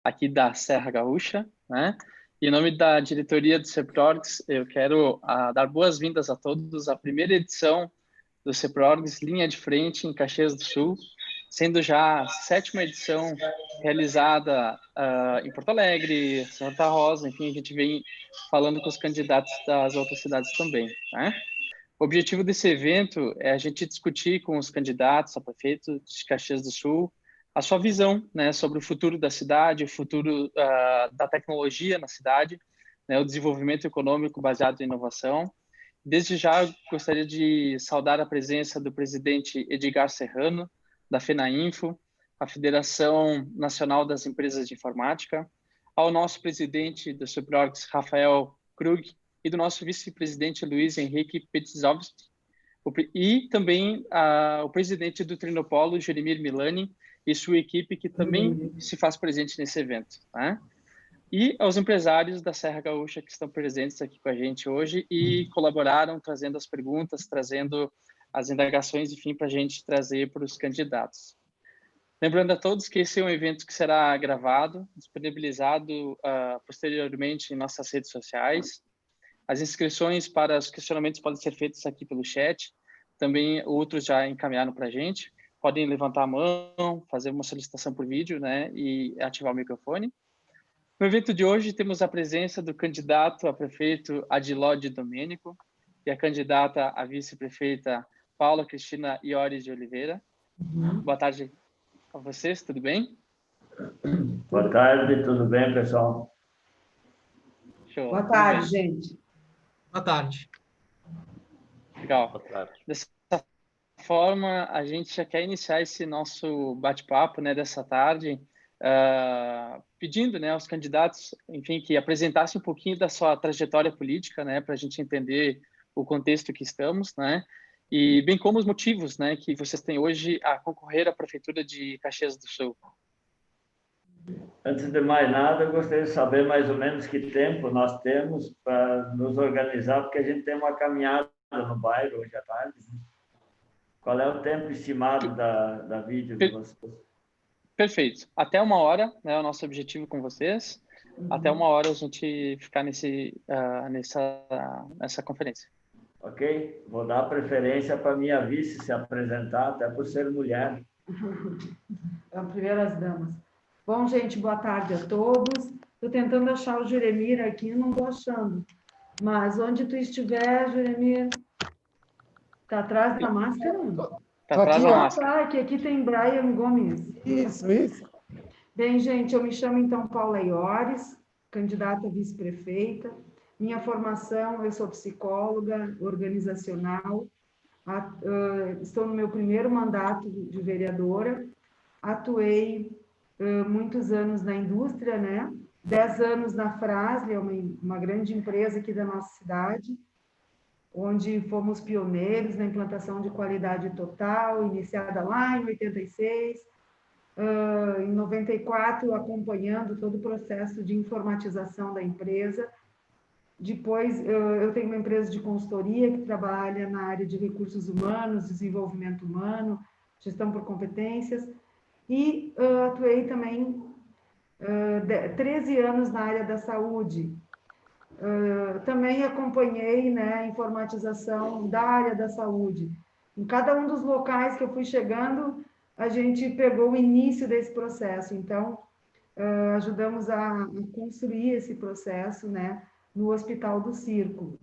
aqui da Serra Gaúcha, né? E em nome da diretoria do CEPRORGS, eu quero dar boas-vindas a todos à primeira edição do CEPRORGS Linha de Frente em Caxias do Sul, sendo já a 7ª edição realizada em Porto Alegre, Santa Rosa, enfim, a gente vem falando com os candidatos das outras cidades também, né? O objetivo desse evento é a gente discutir com os candidatos a prefeito de Caxias do Sul a sua visão, né, sobre o futuro da cidade, o futuro da tecnologia na cidade, né, o desenvolvimento econômico baseado em inovação. Desde já, gostaria de saudar a presença do presidente Edgar Serrano, da FENAINFO, a Federação Nacional das Empresas de Informática, ao nosso presidente do SUPRORGS, Rafael Krug, e do nosso vice-presidente Luiz Henrique Petzovski, e também o presidente do Trinopolo, Jeremir Milani, e sua equipe, que também se faz presente nesse evento, né? E aos empresários da Serra Gaúcha que estão presentes aqui com a gente hoje e colaboraram trazendo as perguntas, trazendo as indagações, enfim, para a gente trazer para os candidatos. Lembrando a todos que esse é um evento que será gravado, disponibilizado posteriormente em nossas redes sociais. As inscrições para os questionamentos podem ser feitas aqui pelo chat. Também outros já encaminharam para a gente. Podem levantar a mão, fazer uma solicitação por vídeo, né, e ativar o microfone. No evento de hoje, temos a presença do candidato a prefeito Adilode Domênico e a candidata a vice-prefeita Paula Cristina Iores de Oliveira. Boa tarde a vocês, tudo bem? Boa tarde, tudo bem, pessoal? Show. Boa tarde, gente. Boa tarde. Legal. Boa tarde. Dessa forma, a gente já quer iniciar esse nosso bate-papo, né, dessa tarde, pedindo, né, aos candidatos, enfim, que apresentassem um pouquinho da sua trajetória política, né, para a gente entender o contexto que estamos, né, e bem como os motivos, né, que vocês têm hoje a concorrer à Prefeitura de Caxias do Sul. Antes de mais nada, eu gostaria de saber mais ou menos que tempo nós temos para nos organizar, porque a gente tem uma caminhada no bairro hoje à tarde. Qual é o tempo estimado da vídeo de vocês? Perfeito. Até 1h, né, é o nosso objetivo com vocês. Até 1h a gente ficar nessa conferência. Ok? Vou dar preferência para minha vice se apresentar, até por ser mulher. É o primeiro as damas. Bom, gente, boa tarde a todos. Estou tentando achar o Jeremir aqui, não estou achando. Mas onde tu estiver, Jeremir, está atrás da máscara? Está atrás da máscara. Ah, que aqui tem Brian Gomes. Isso. Bem, gente, eu me chamo então Paula Iores, candidata a vice-prefeita. Minha formação, eu sou psicóloga organizacional, estou no meu primeiro mandato de vereadora, atuei muitos anos na indústria, né? 10 anos na Fras-le, uma grande empresa aqui da nossa cidade, onde fomos pioneiros na implantação de qualidade total, iniciada lá em 86, em 94, acompanhando todo o processo de informatização da empresa. Depois, eu tenho uma empresa de consultoria que trabalha na área de recursos humanos, desenvolvimento humano, gestão por competências, e atuei também 13 anos na área da saúde. Também acompanhei, né, a informatização da área da saúde. Em cada um dos locais que eu fui chegando, a gente pegou o início desse processo. Então, ajudamos a construir esse processo, né, no Hospital do Círculo.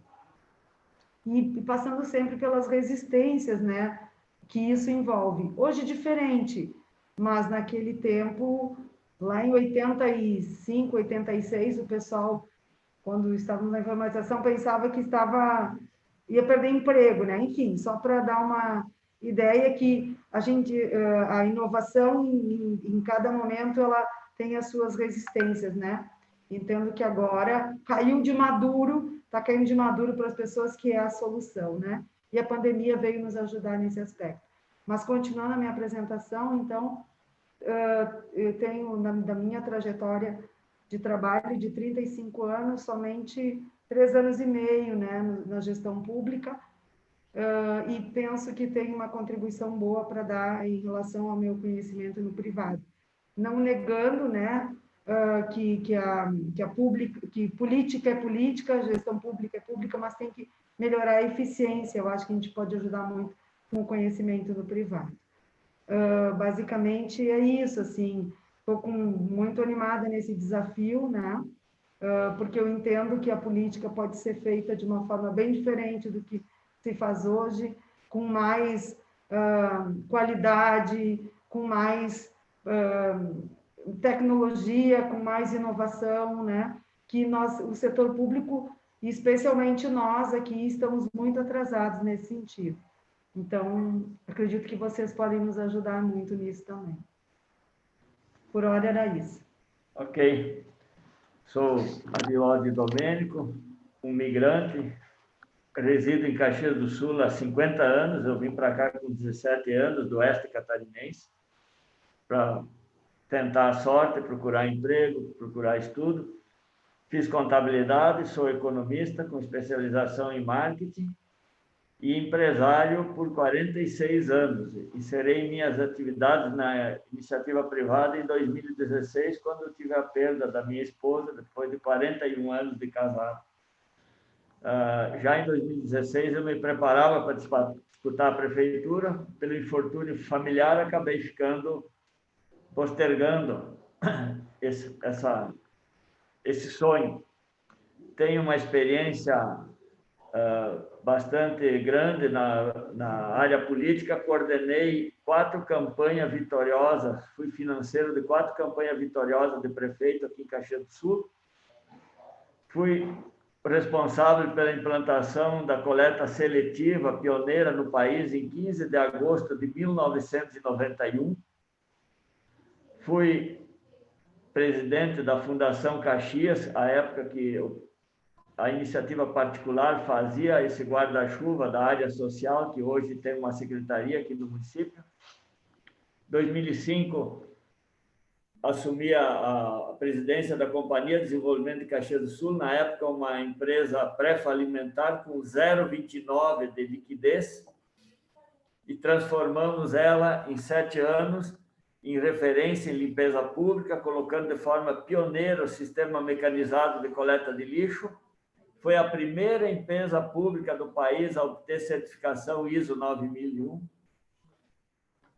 E passando sempre pelas resistências, né, que isso envolve. Hoje diferente, mas naquele tempo, lá em 85, 86, o pessoal, quando estávamos na informatização, pensava que ia perder emprego, né? Enfim, só para dar uma ideia que a inovação, em cada momento, ela tem as suas resistências, né? Entendo que agora está caindo de maduro para as pessoas, que é a solução, né? E a pandemia veio nos ajudar nesse aspecto. Mas, continuando a minha apresentação, então, eu tenho, da minha trajetória de trabalho de 35 anos, somente 3 anos e meio, né, na gestão pública, e penso que tenho uma contribuição boa para dar em relação ao meu conhecimento no privado. Não negando, né, que política é política, gestão pública é pública, mas tem que melhorar a eficiência. Eu acho que a gente pode ajudar muito com o conhecimento do privado. Basicamente é isso, assim, estou muito animada nesse desafio, né? Porque eu entendo que a política pode ser feita de uma forma bem diferente do que se faz hoje, com mais qualidade, com mais tecnologia, com mais inovação, né? Que o setor público, especialmente nós aqui, estamos muito atrasados nesse sentido. Então, acredito que vocês podem nos ajudar muito nisso também. Por hora era isso. Ok. Sou Abilode Domênico, um migrante, resido em Caxias do Sul há 50 anos. Eu vim para cá com 17 anos, do oeste catarinense, para tentar a sorte, procurar emprego, procurar estudo. Fiz contabilidade, sou economista com especialização em marketing e empresário por 46 anos. Encerrei minhas atividades na iniciativa privada em 2016, quando eu tive a perda da minha esposa, depois de 41 anos de casado. Já em 2016, eu me preparava para disputar a prefeitura. Pelo infortúnio familiar, acabei postergando esse sonho. Tenho uma experiência bastante grande na área política, coordenei 4 campanhas vitoriosas, fui financeiro de 4 campanhas vitoriosas de prefeito aqui em Caxias do Sul, fui responsável pela implantação da coleta seletiva pioneira no país em 15 de agosto de 1991, fui presidente da Fundação Caxias, à época que a iniciativa particular fazia esse guarda-chuva da área social, que hoje tem uma secretaria aqui no município. Em 2005, assumi a presidência da Companhia de Desenvolvimento de Caxias do Sul, na época uma empresa pré-falimentar com 0,29 de liquidez, e transformamos ela em 7 anos em referência em limpeza pública, colocando de forma pioneira o sistema mecanizado de coleta de lixo. Foi a primeira empresa pública do país a obter certificação ISO 9001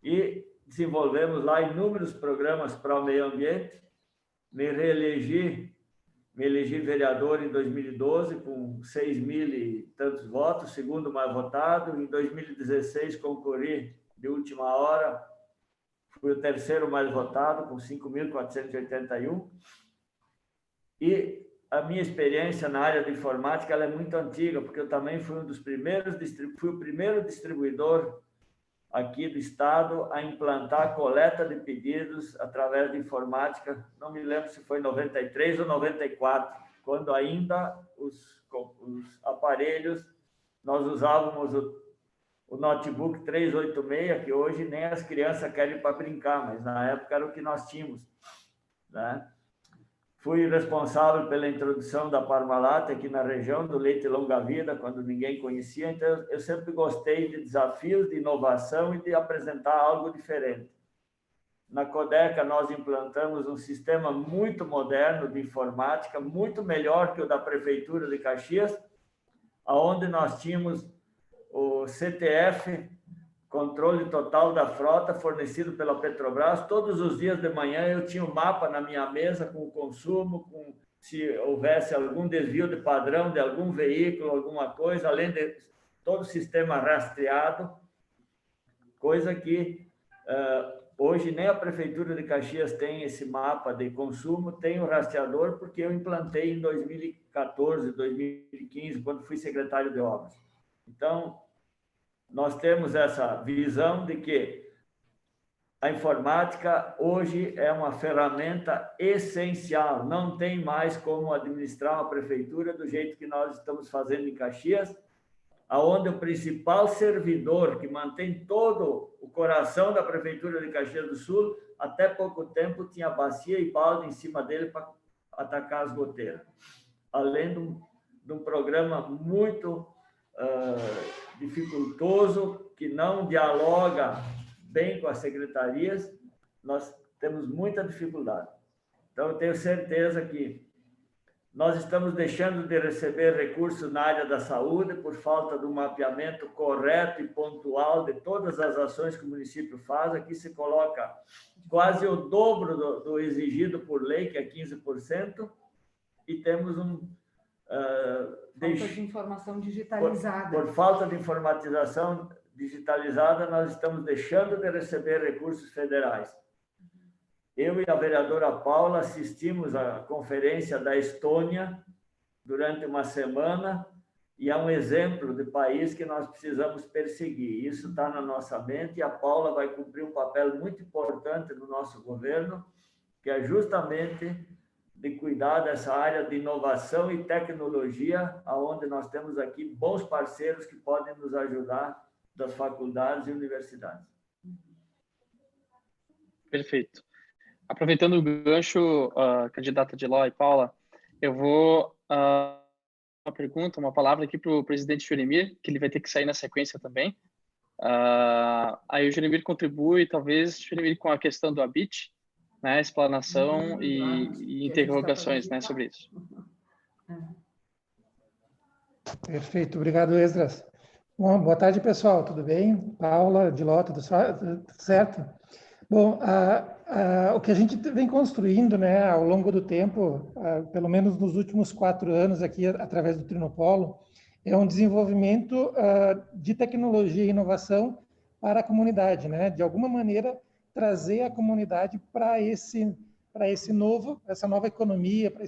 e desenvolvemos lá inúmeros programas para o meio ambiente. Me elegi vereador em 2012 com 6.000 e tantos votos, segundo mais votado. Em 2016 concorri de última hora, fui o terceiro mais votado com 5.481. E a minha experiência na área de informática ela é muito antiga, porque eu também fui fui o primeiro distribuidor aqui do estado a implantar a coleta de pedidos através de informática. Não me lembro se foi em 93 ou 94, quando ainda os aparelhos, nós usávamos o notebook 386, que hoje nem as crianças querem para brincar, mas na época era o que nós tínhamos, né? Fui responsável pela introdução da Parmalat aqui na região, do leite longa-vida, quando ninguém conhecia. Então, eu sempre gostei de desafios, de inovação e de apresentar algo diferente. Na Codeca, nós implantamos um sistema muito moderno de informática, muito melhor que o da Prefeitura de Caxias, onde nós tínhamos o CTF, controle total da frota, fornecido pela Petrobras. Todos os dias de manhã eu tinha um mapa na minha mesa com o consumo, com se houvesse algum desvio de padrão de algum veículo, alguma coisa, além de todo o sistema rastreado, coisa que hoje nem a Prefeitura de Caxias tem esse mapa de consumo, tem o rastreador, porque eu implantei em 2014, 2015, quando fui secretário de obras. Então, nós temos essa visão de que a informática hoje é uma ferramenta essencial, não tem mais como administrar uma prefeitura do jeito que nós estamos fazendo em Caxias, aonde o principal servidor que mantém todo o coração da prefeitura de Caxias do Sul, até pouco tempo tinha bacia e balde em cima dele para atacar as goteiras, além de um programa muito dificultoso, que não dialoga bem com as secretarias. Nós temos muita dificuldade. Então, eu tenho certeza que nós estamos deixando de receber recursos na área da saúde por falta do mapeamento correto e pontual de todas as ações que o município faz. Aqui se coloca quase o dobro do exigido por lei, que é 15%, e temos falta de informação digitalizada. Por falta de informatização digitalizada, nós estamos deixando de receber recursos federais. Eu e a vereadora Paula assistimos à conferência da Estônia durante uma semana e é um exemplo de país que nós precisamos perseguir. Isso está na nossa mente e a Paula vai cumprir um papel muito importante no nosso governo, que é justamente de cuidar dessa área de inovação e tecnologia, onde nós temos aqui bons parceiros que podem nos ajudar das faculdades e universidades. Perfeito. Aproveitando o gancho, candidata Diló e Paula, eu vou uma pergunta, uma palavra aqui para o presidente Juremir, que ele vai ter que sair na sequência também. Aí o Juremir contribui, talvez, Juremir, com a questão do ABIT, né, explanação e interrogações, né, sobre isso. Perfeito, obrigado, Esdras. Bom, boa tarde, pessoal, tudo bem? Paula, Diló, tudo certo? Bom, o que a gente vem construindo, né, ao longo do tempo, pelo menos nos últimos 4 anos aqui, através do Trinopolo, é um desenvolvimento de tecnologia e inovação para a comunidade, né? De alguma maneira, trazer a comunidade para essa nova economia, para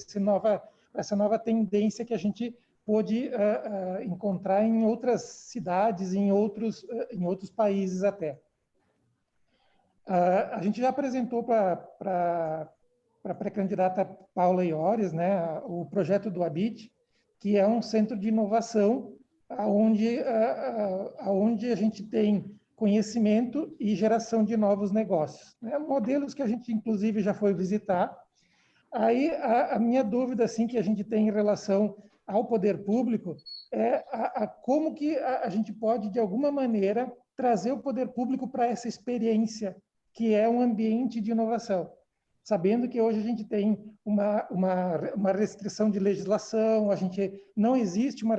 essa nova tendência que a gente pôde encontrar em outras cidades, em outros países até. A gente já apresentou para a pré-candidata Paula Iores, né, o projeto do ABIT, que é um centro de inovação onde a gente tem conhecimento e geração de novos negócios, né? Modelos que a gente, inclusive, já foi visitar. Aí, a minha dúvida, assim, que a gente tem em relação ao poder público é como que a gente pode, de alguma maneira, trazer o poder público para essa experiência, que é um ambiente de inovação. Sabendo que hoje a gente tem uma restrição de legislação, não existe uma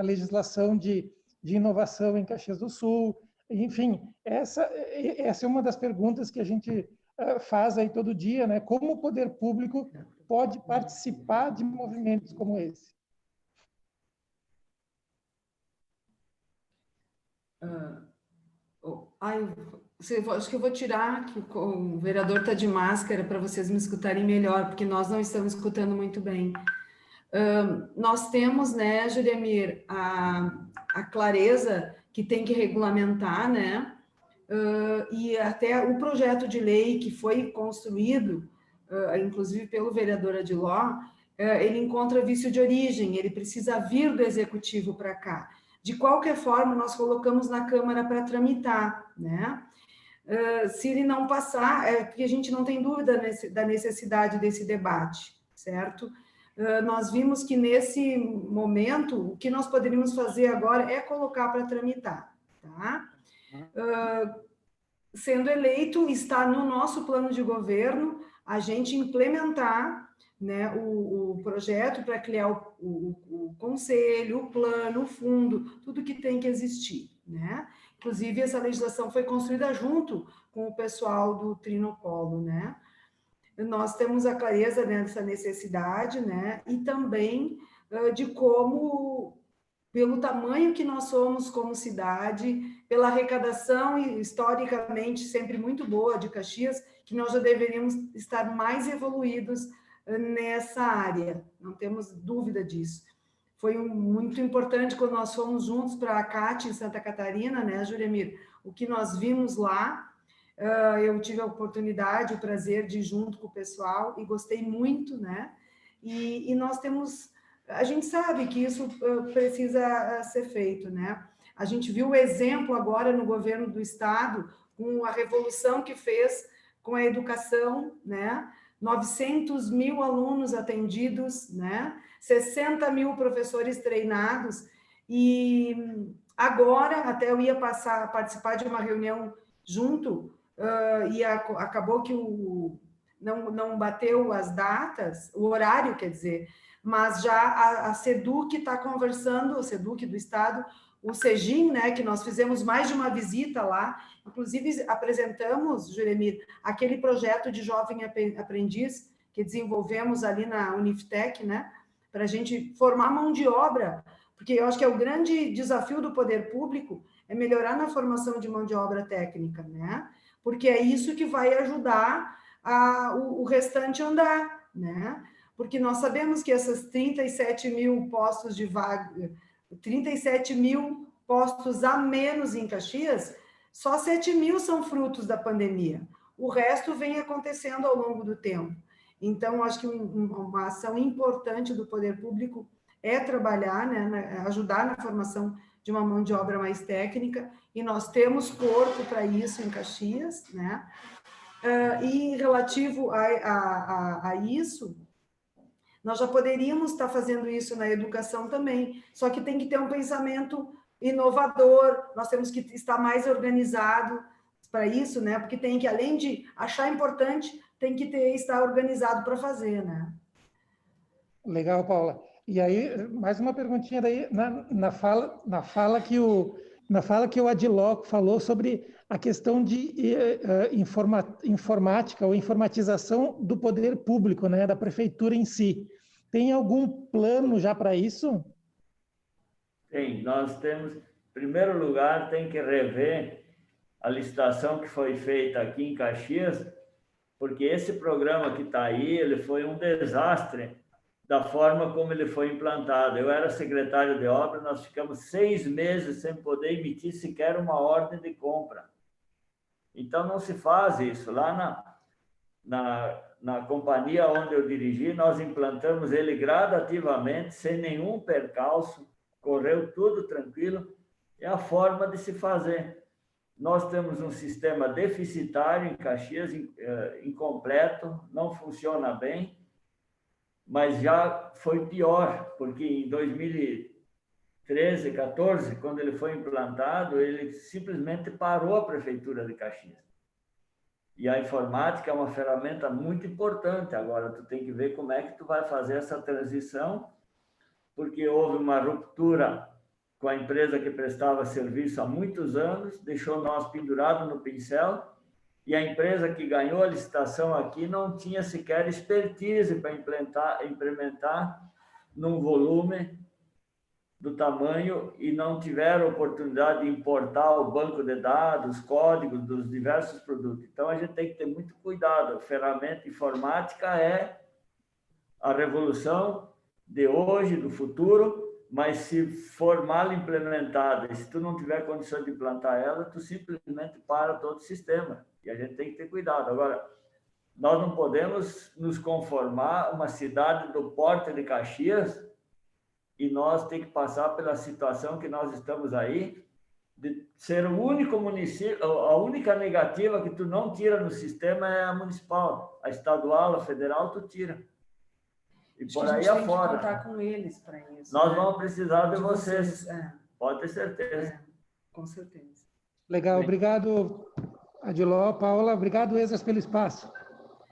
legislação de inovação em Caxias do Sul. Enfim, essa é uma das perguntas que a gente faz aí todo dia, né? Como o poder público pode participar de movimentos como esse? Acho que eu vou tirar, que o vereador está de máscara para vocês me escutarem melhor, porque nós não estamos escutando muito bem. Nós temos, né, Juremir, a clareza que tem que regulamentar, né? E até o projeto de lei que foi construído, inclusive pelo vereador Adiló, ele encontra vício de origem, ele precisa vir do executivo para cá. De qualquer forma, nós colocamos na Câmara para tramitar, né? Se ele não passar, é porque a gente não tem dúvida da necessidade desse debate, certo? Nós vimos que nesse momento, o que nós poderíamos fazer agora é colocar para tramitar, tá? Sendo eleito, está no nosso plano de governo a gente implementar, né, o projeto para criar o conselho, o plano, o fundo, tudo que tem que existir, né? Inclusive, essa legislação foi construída junto com o pessoal do Trinopolo, né? Nós temos a clareza dessa necessidade, né? E também de como, pelo tamanho que nós somos como cidade, pela arrecadação historicamente sempre muito boa de Caxias, que nós já deveríamos estar mais evoluídos nessa área, não temos dúvida disso. Foi muito importante quando nós fomos juntos para a CAT em Santa Catarina, né, Juremir? O que nós vimos lá, eu tive a oportunidade, o prazer de ir junto com o pessoal e gostei muito, né? E nós temos, a gente sabe que isso precisa ser feito, né? A gente viu o exemplo agora no governo do estado, com a revolução que fez com a educação, né? 900 mil alunos atendidos, né? 60 mil professores treinados, e agora, até eu ia participar de uma reunião junto, e acabou que não bateu as datas, o horário, quer dizer, mas já a SEDUC está conversando, o SEDUC do Estado, o SEGIM, né, que nós fizemos mais de uma visita lá, inclusive apresentamos, Juremir, aquele projeto de jovem aprendiz que desenvolvemos ali na Uniftec, né, para a gente formar mão de obra, porque eu acho que é o grande desafio do poder público, é melhorar na formação de mão de obra técnica, né, porque é isso que vai ajudar o restante a andar, né, porque nós sabemos que essas 37 mil postos de vaga, 37 mil postos a menos em Caxias, só 7 mil são frutos da pandemia. O resto vem acontecendo ao longo do tempo. Então, acho que uma ação importante do poder público é trabalhar, né, ajudar na formação de uma mão de obra mais técnica, e nós temos corpo para isso em Caxias, né? E relativo a isso, nós já poderíamos estar fazendo isso na educação também, só que tem que ter um pensamento inovador, nós temos que estar mais organizado para isso, né? Porque tem que, além de achar importante, tem que estar organizado para fazer, né? Legal, Paula. E aí, mais uma perguntinha daí, na fala que o Adiló falou sobre a questão de informática ou informatização do poder público, né, da prefeitura em si. Tem algum plano já para isso? Tem. Nós temos, em primeiro lugar, tem que rever a licitação que foi feita aqui em Caxias, porque esse programa que está aí, ele foi um desastre da forma como ele foi implantado. Eu era secretário de obra, nós ficamos 6 meses sem poder emitir sequer uma ordem de compra. Então, não se faz isso. Lá na companhia onde eu dirigi, nós implantamos ele gradativamente, sem nenhum percalço, correu tudo tranquilo, é a forma de se fazer. Nós temos um sistema deficitário em Caxias, incompleto, não funciona bem, mas já foi pior, porque em 2013, 14, quando ele foi implantado, ele simplesmente parou a prefeitura de Caxias. E a informática é uma ferramenta muito importante. Agora, tu tem que ver como é que tu vai fazer essa transição, porque houve uma ruptura com a empresa que prestava serviço há muitos anos, deixou nós pendurados no pincel, e a empresa que ganhou a licitação aqui não tinha sequer expertise para implementar num volume do tamanho, e não tiveram oportunidade de importar o banco de dados, códigos dos diversos produtos. Então, a gente tem que ter muito cuidado. A ferramenta informática é a revolução de hoje, do futuro, mas se for mal implementada, e se tu não tiver condição de implantar ela, tu simplesmente para todo o sistema. E a gente tem que ter cuidado. Agora, nós não podemos nos conformar uma cidade do porte de Caxias e nós tem que passar pela situação que nós estamos aí, de ser o único município, a única negativa que tu não tira no sistema é a municipal. A estadual, a federal, tu tira. E por aí afora. A gente tem que contar com eles para isso. Nós vamos precisar de vocês. Pode ter certeza. Com certeza. Legal, obrigado, Adiló, Paula. Obrigado, Esdras, pelo espaço.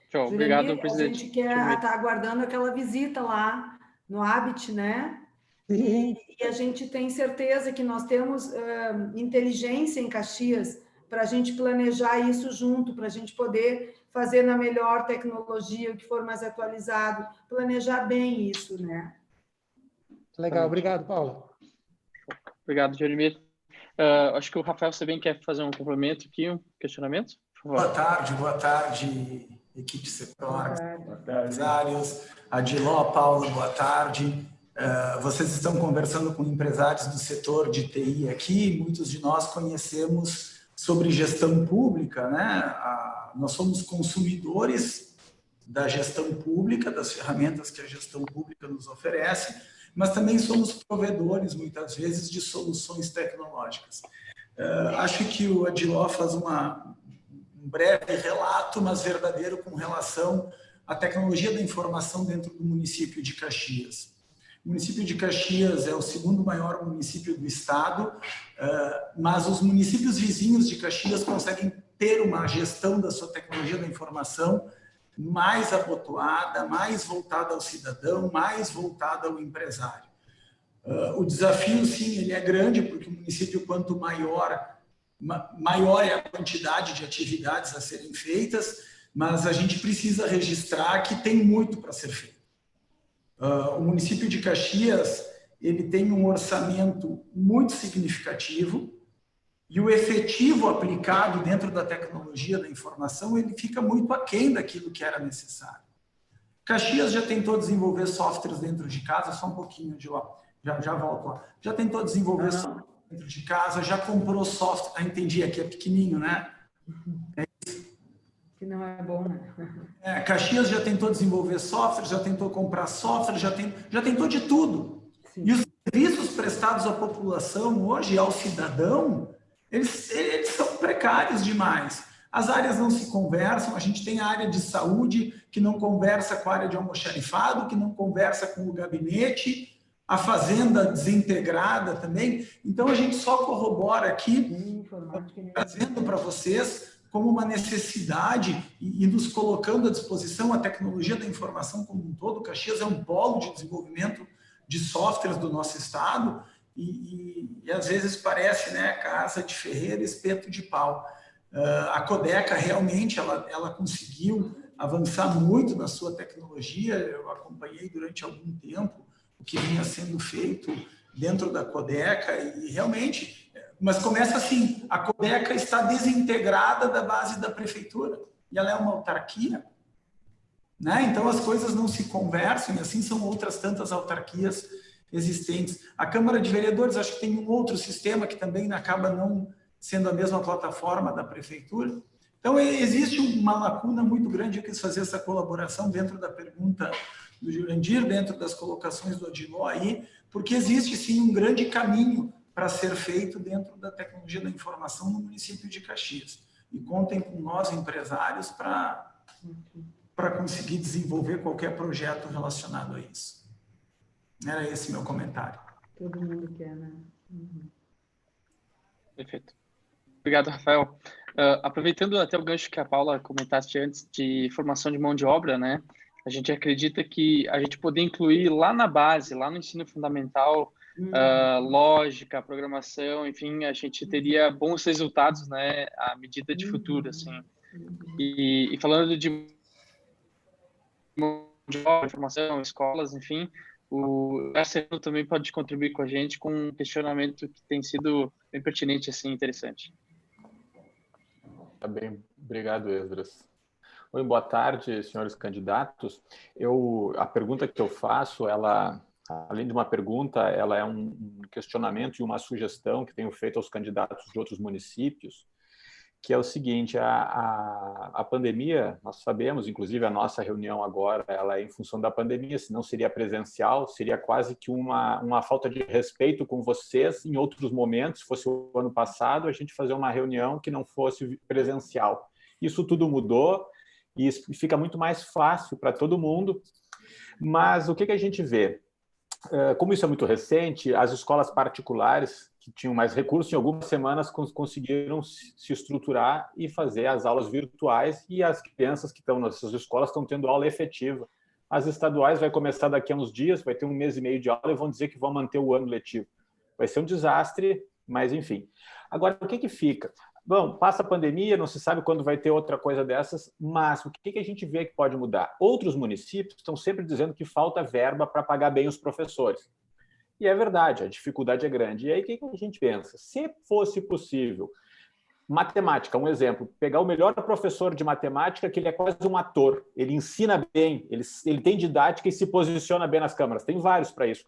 Show, obrigado, presidente. A gente quer estar aguardando aquela visita lá no Habit, né? E a gente tem certeza que nós temos inteligência em Caxias para a gente planejar isso junto, para a gente poder fazer na melhor tecnologia, o que for mais atualizado, planejar bem isso, né? Legal, obrigado, Paula. Obrigado, Jeremir. Acho que o Rafael Sebem quer fazer um complemento aqui, um questionamento, por favor. Boa tarde, equipe CEPROX, empresários. Adiló, Paula, boa tarde. Vocês estão conversando com empresários do setor de TI aqui, muitos de nós conhecemos sobre gestão pública, né? Nós somos consumidores da gestão pública, das ferramentas que a gestão pública nos oferece, mas também somos provedores, muitas vezes, de soluções tecnológicas. Acho que o Adiló faz um breve relato, mas verdadeiro, com relação à tecnologia da informação dentro do município de Caxias. O município de Caxias é o segundo maior município do estado, mas os municípios vizinhos de Caxias conseguem ter uma gestão da sua tecnologia da informação mais abotoada, mais voltada ao cidadão, mais voltada ao empresário. O desafio, sim, ele é grande, porque o município, quanto maior é a quantidade de atividades a serem feitas, mas a gente precisa registrar que tem muito para ser feito. O município de Caxias, ele tem um orçamento muito significativo e o efetivo aplicado dentro da tecnologia da informação, ele fica muito aquém daquilo que era necessário. Caxias já tentou desenvolver softwares dentro de casa, só um pouquinho de lá, já volto lá. Já tentou desenvolver software dentro de casa, já comprou software, entendi, aqui é pequenininho, né? Que não é bom, né? Caxias já tentou desenvolver software, já tentou comprar software, já tentou de tudo. Sim. E os serviços prestados à população hoje, ao cidadão, eles são precários demais. As áreas não se conversam, a gente tem a área de saúde que não conversa com a área de almoxarifado, que não conversa com o gabinete, a fazenda desintegrada também. Então, a gente só corrobora aqui, trazendo para vocês como uma necessidade e nos colocando à disposição a tecnologia da informação como um todo. Caxias é um polo de desenvolvimento de softwares do nosso estado e às vezes parece, né, casa de ferreiro, espeto de pau. A Codeca realmente ela conseguiu avançar muito na sua tecnologia. Eu acompanhei durante algum tempo o que vinha sendo feito dentro da Codeca e realmente, mas começa assim, a Codeca está desintegrada da base da prefeitura e ela é uma autarquia, né? Então as coisas não se conversam e assim são outras tantas autarquias existentes. A Câmara de Vereadores acho que tem um outro sistema que também acaba não sendo a mesma plataforma da prefeitura. Então, existe uma lacuna muito grande. Eu quis fazer essa colaboração dentro da pergunta do Jurandir, dentro das colocações do Odiló aí, porque existe, sim, um grande caminho para ser feito dentro da tecnologia da informação no município de Caxias. E contem com nós, empresários, para conseguir desenvolver qualquer projeto relacionado a isso. Era esse meu comentário. Todo mundo quer, né? Perfeito. Obrigado, Rafael. Aproveitando até o gancho que a Paula comentaste antes de formação de mão de obra, né? A gente acredita que a gente poder incluir lá na base, lá no ensino fundamental, lógica, programação, enfim, a gente teria bons resultados, né? À medida de futuro, assim. E falando de mão de obra, formação, escolas, enfim, o Arsenal também pode contribuir com a gente com um questionamento que tem sido bem pertinente, assim, interessante. Tá bem, obrigado, Esdras. Oi, boa tarde, senhores candidatos. A pergunta que eu faço, ela, além de uma pergunta, ela é um questionamento e uma sugestão que tenho feito aos candidatos de outros municípios, que é o seguinte: a pandemia, nós sabemos, inclusive a nossa reunião agora, ela é em função da pandemia, se não seria presencial, seria quase que uma falta de respeito com vocês em outros momentos. Se fosse o ano passado, a gente fazer uma reunião que não fosse presencial. Isso tudo mudou e fica muito mais fácil para todo mundo, mas o que a gente vê? Como isso é muito recente, as escolas particulares que tinham mais recursos, em algumas semanas conseguiram se estruturar e fazer as aulas virtuais, e as crianças que estão nessas escolas estão tendo aula efetiva. As estaduais vai começar daqui a uns dias, vai ter 1 mês e meio de aula e vão dizer que vão manter o ano letivo. Vai ser um desastre, mas enfim. Agora, o que fica? Bom, passa a pandemia, não se sabe quando vai ter outra coisa dessas, mas o que a gente vê que pode mudar? Outros municípios estão sempre dizendo que falta verba para pagar bem os professores. E é verdade, a dificuldade é grande. E aí, o que a gente pensa? Se fosse possível, matemática, um exemplo, pegar o melhor professor de matemática, que ele é quase um ator, ele ensina bem, ele tem didática e se posiciona bem nas câmaras. Tem vários para isso.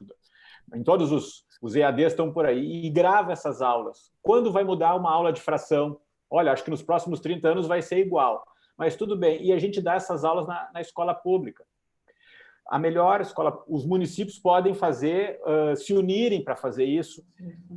Em todos os EADs estão por aí, e grava essas aulas. Quando vai mudar uma aula de fração? Olha, acho que nos próximos 30 anos vai ser igual, mas tudo bem. E a gente dá essas aulas na escola pública. A melhor escola, os municípios podem fazer, se unirem para fazer isso.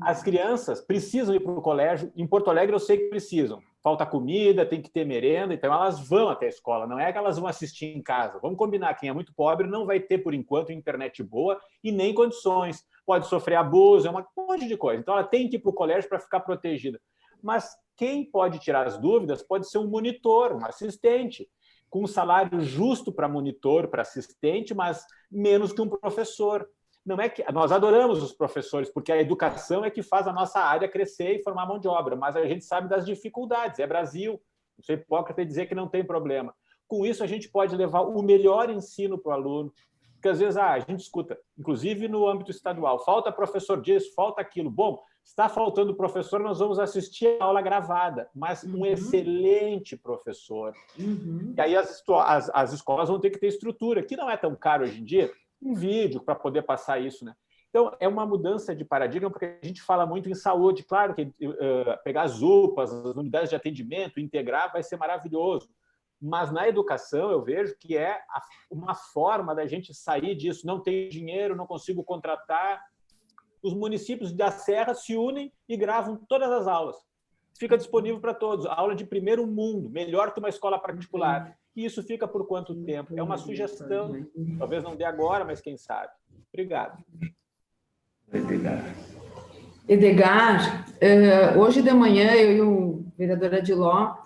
As crianças precisam ir para o colégio. Em Porto Alegre eu sei que precisam. Falta comida, tem que ter merenda, então elas vão até a escola. Não é que elas vão assistir em casa. Vamos combinar, quem é muito pobre não vai ter, por enquanto, internet boa e nem condições. Pode sofrer abuso, é um monte de coisa. Então ela tem que ir para o colégio para ficar protegida. Mas quem pode tirar as dúvidas pode ser um monitor, um assistente. com um salário justo para monitor, para assistente, mas menos que um professor. Não é que nós adoramos os professores, porque a educação é que faz a nossa área crescer e formar mão de obra, mas a gente sabe das dificuldades. É Brasil, não sou hipócrita dizer que não tem problema. Com isso, a gente pode levar o melhor ensino para o aluno, porque às vezes a gente escuta, inclusive no âmbito estadual, falta professor disso, falta aquilo. Bom, está faltando professor, nós vamos assistir a aula gravada, mas um excelente professor. E aí as escolas vão ter que ter estrutura, que não é tão caro hoje em dia, um vídeo para poder passar isso, né? Então, é uma mudança de paradigma, porque a gente fala muito em saúde. Claro que pegar as UPAs, as unidades de atendimento, integrar, vai ser maravilhoso. Mas na educação, eu vejo que é uma forma da gente sair disso. Não tenho dinheiro, não consigo contratar. Os municípios da Serra se unem e gravam todas as aulas. Fica disponível para todos. Aula de primeiro mundo, melhor que uma escola particular. E isso fica por quanto tempo? É uma sugestão. Talvez não dê agora, mas quem sabe. Obrigado. Edgar, hoje de manhã, eu e o vereador Adiló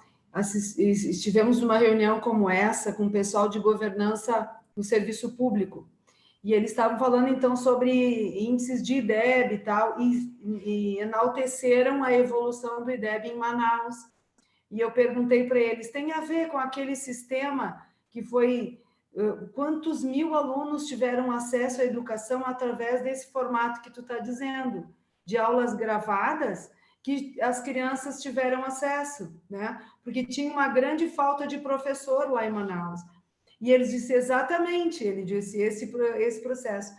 estivemos numa reunião como essa com o pessoal de governança do serviço público. E eles estavam falando, então, sobre índices de IDEB e tal, e enalteceram a evolução do IDEB em Manaus. E eu perguntei para eles, tem a ver com aquele sistema que foi... Quantos mil alunos tiveram acesso à educação através desse formato que tu está dizendo, de aulas gravadas, que as crianças tiveram acesso, né? Porque tinha uma grande falta de professor lá em Manaus. E eles disseram exatamente, ele disse, esse processo.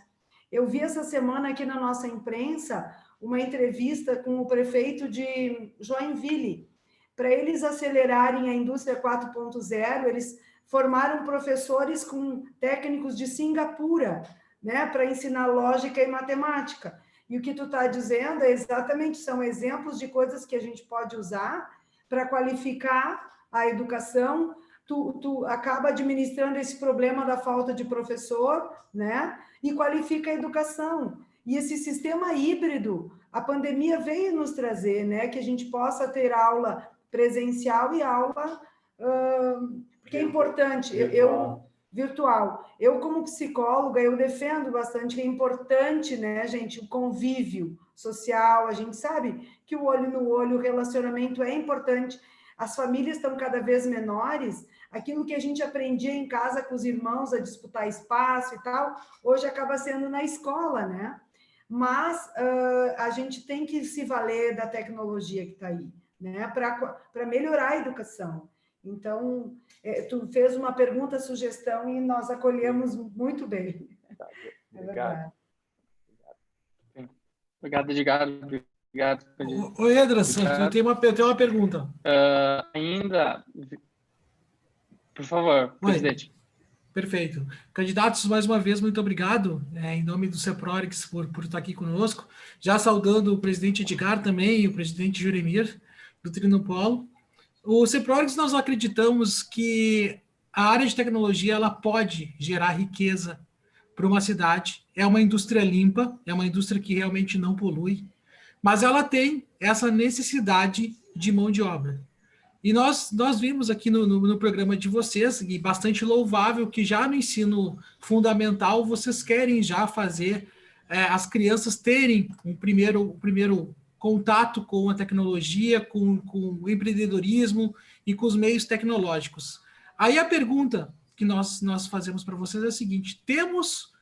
Eu vi essa semana aqui na nossa imprensa uma entrevista com o prefeito de Joinville. Para eles acelerarem a indústria 4.0, eles formaram professores com técnicos de Singapura, né, para ensinar lógica e matemática. E o que tu está dizendo é exatamente, são exemplos de coisas que a gente pode usar para qualificar a educação. Tu acaba administrando esse problema da falta de professor, né? E qualifica a educação. E esse sistema híbrido, a pandemia veio nos trazer, né? Que a gente possa ter aula presencial e aula... porque é importante, virtual. Eu, como psicóloga, eu defendo bastante que é importante, né, gente, o convívio social. A gente sabe que o olho no olho, o relacionamento é importante. As famílias estão cada vez menores, aquilo que a gente aprendia em casa com os irmãos a disputar espaço e tal, hoje acaba sendo na escola, né? Mas a gente tem que se valer da tecnologia que está aí, né? Para melhorar a educação. Então, tu fez uma pergunta, sugestão, e nós acolhemos muito bem. Obrigado. Obrigado, Edgar. Obrigado. Oi, Edras, eu tenho uma pergunta. Ainda... Por favor, presidente. Perfeito. Candidatos, mais uma vez, muito obrigado, em nome do CEPRORGS, por estar aqui conosco. Já saudando o presidente Edgar também e o presidente Juremir, do Trinopolo. O CEPRORGS, nós acreditamos que a área de tecnologia ela pode gerar riqueza para uma cidade. É uma indústria limpa, é uma indústria que realmente não polui, mas ela tem essa necessidade de mão de obra. E nós vimos aqui no programa de vocês, e bastante louvável, que já no ensino fundamental vocês querem já fazer as crianças terem um primeiro contato com a tecnologia, com o empreendedorismo e com os meios tecnológicos. Aí a pergunta que nós fazemos para vocês é a seguinte: temos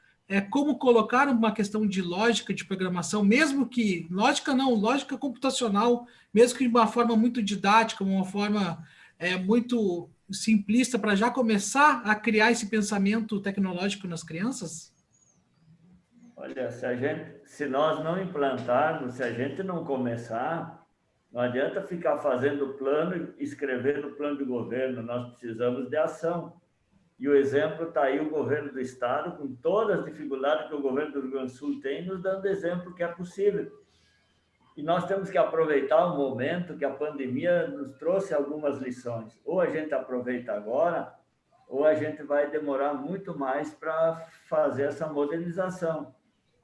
como colocar uma questão de lógica de programação, mesmo que, lógica computacional, mesmo que de uma forma muito didática, uma forma muito simplista, para já começar a criar esse pensamento tecnológico nas crianças? Olha, se nós não implantarmos, se a gente não começar, não adianta ficar fazendo plano, escrevendo plano de governo, nós precisamos de ação. E o exemplo está aí, o governo do Estado, com todas as dificuldades que o governo do Rio Grande do Sul tem, nos dando exemplo que é possível. E nós temos que aproveitar o momento que a pandemia nos trouxe algumas lições. Ou a gente aproveita agora, ou a gente vai demorar muito mais para fazer essa modernização.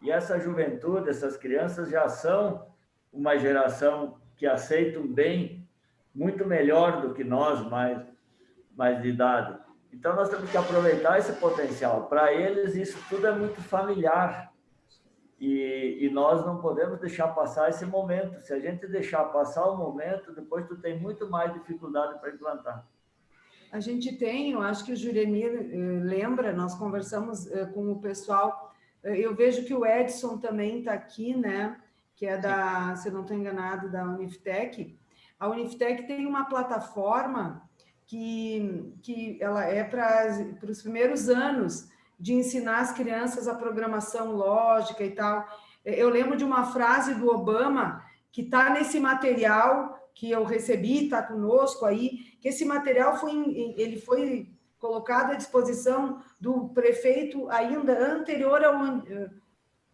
E essa juventude, essas crianças já são uma geração que aceitam bem, muito melhor do que nós, mais de idade. Então, nós temos que aproveitar esse potencial. Para eles, isso tudo é muito familiar. E nós não podemos deixar passar esse momento. Se a gente deixar passar o momento, depois tu tem muito mais dificuldade para implantar. A gente tem, eu acho que o Juremir lembra, nós conversamos com o pessoal, eu vejo que o Edson também está aqui, né? Que é da, se eu não estou enganado, da Uniftec. A Uniftec tem uma plataforma que ela é para os primeiros anos de ensinar as crianças a programação lógica e tal. Eu lembro de uma frase do Obama que está nesse material que eu recebi, está conosco aí, que esse material ele foi colocado à disposição do prefeito ainda anterior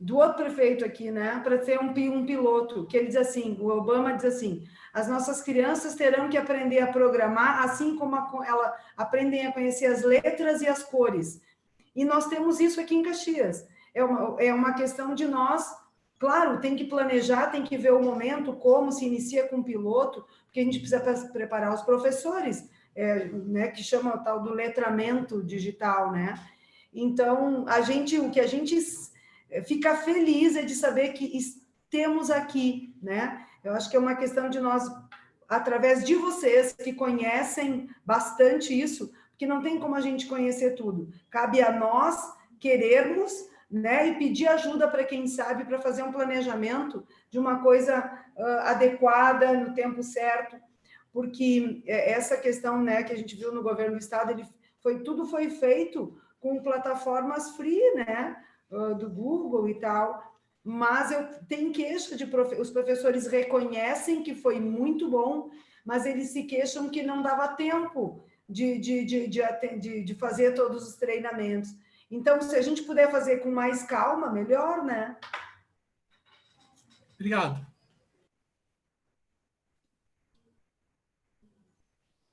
do outro prefeito aqui, né, para ser um piloto, que ele diz assim, o Obama diz assim, as nossas crianças terão que aprender a programar, assim como elas aprendem a conhecer as letras e as cores. E nós temos isso aqui em Caxias. É uma questão de nós. Claro, tem que planejar, tem que ver o momento, como se inicia com o piloto, porque a gente precisa preparar os professores, né, que chama o tal do letramento digital, né? Então, o que a gente fica feliz é de saber que temos aqui, né? Eu acho que é uma questão de nós, através de vocês que conhecem bastante isso, porque não tem como a gente conhecer tudo. Cabe a nós querermos, né, e pedir ajuda para quem sabe, para fazer um planejamento de uma coisa adequada, no tempo certo, porque essa questão, né, que a gente viu no governo do estado, tudo foi feito com plataformas free, né, do Google e tal, mas eu tenho queixa os professores reconhecem que foi muito bom, mas eles se queixam que não dava tempo de fazer todos os treinamentos. Então, se a gente puder fazer com mais calma, melhor, né? Obrigado.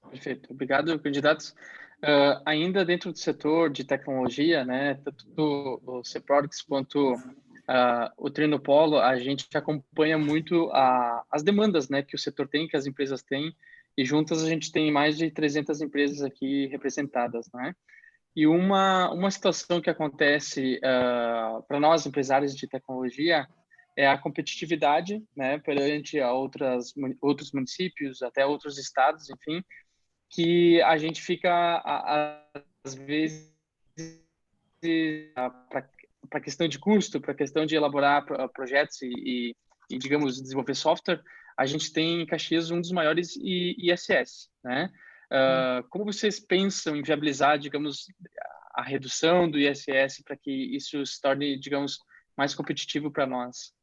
Perfeito. Obrigado, candidatos. Ainda dentro do setor de tecnologia, né, tanto o CEPRODICS quanto o Trinopolo, a gente acompanha muito as demandas, né, que o setor tem, que as empresas têm, e juntas a gente tem mais de 300 empresas aqui representadas, né? E uma situação que acontece para nós, empresários de tecnologia, é a competitividade, né, perante outros municípios, até outros estados, enfim, que a gente fica, às vezes, para a questão de custo, para a questão de elaborar projetos e, digamos, desenvolver software, a gente tem em Caxias um dos maiores ISS, né? Como vocês pensam em viabilizar, digamos, a redução do ISS para que isso se torne, digamos, mais competitivo para nós?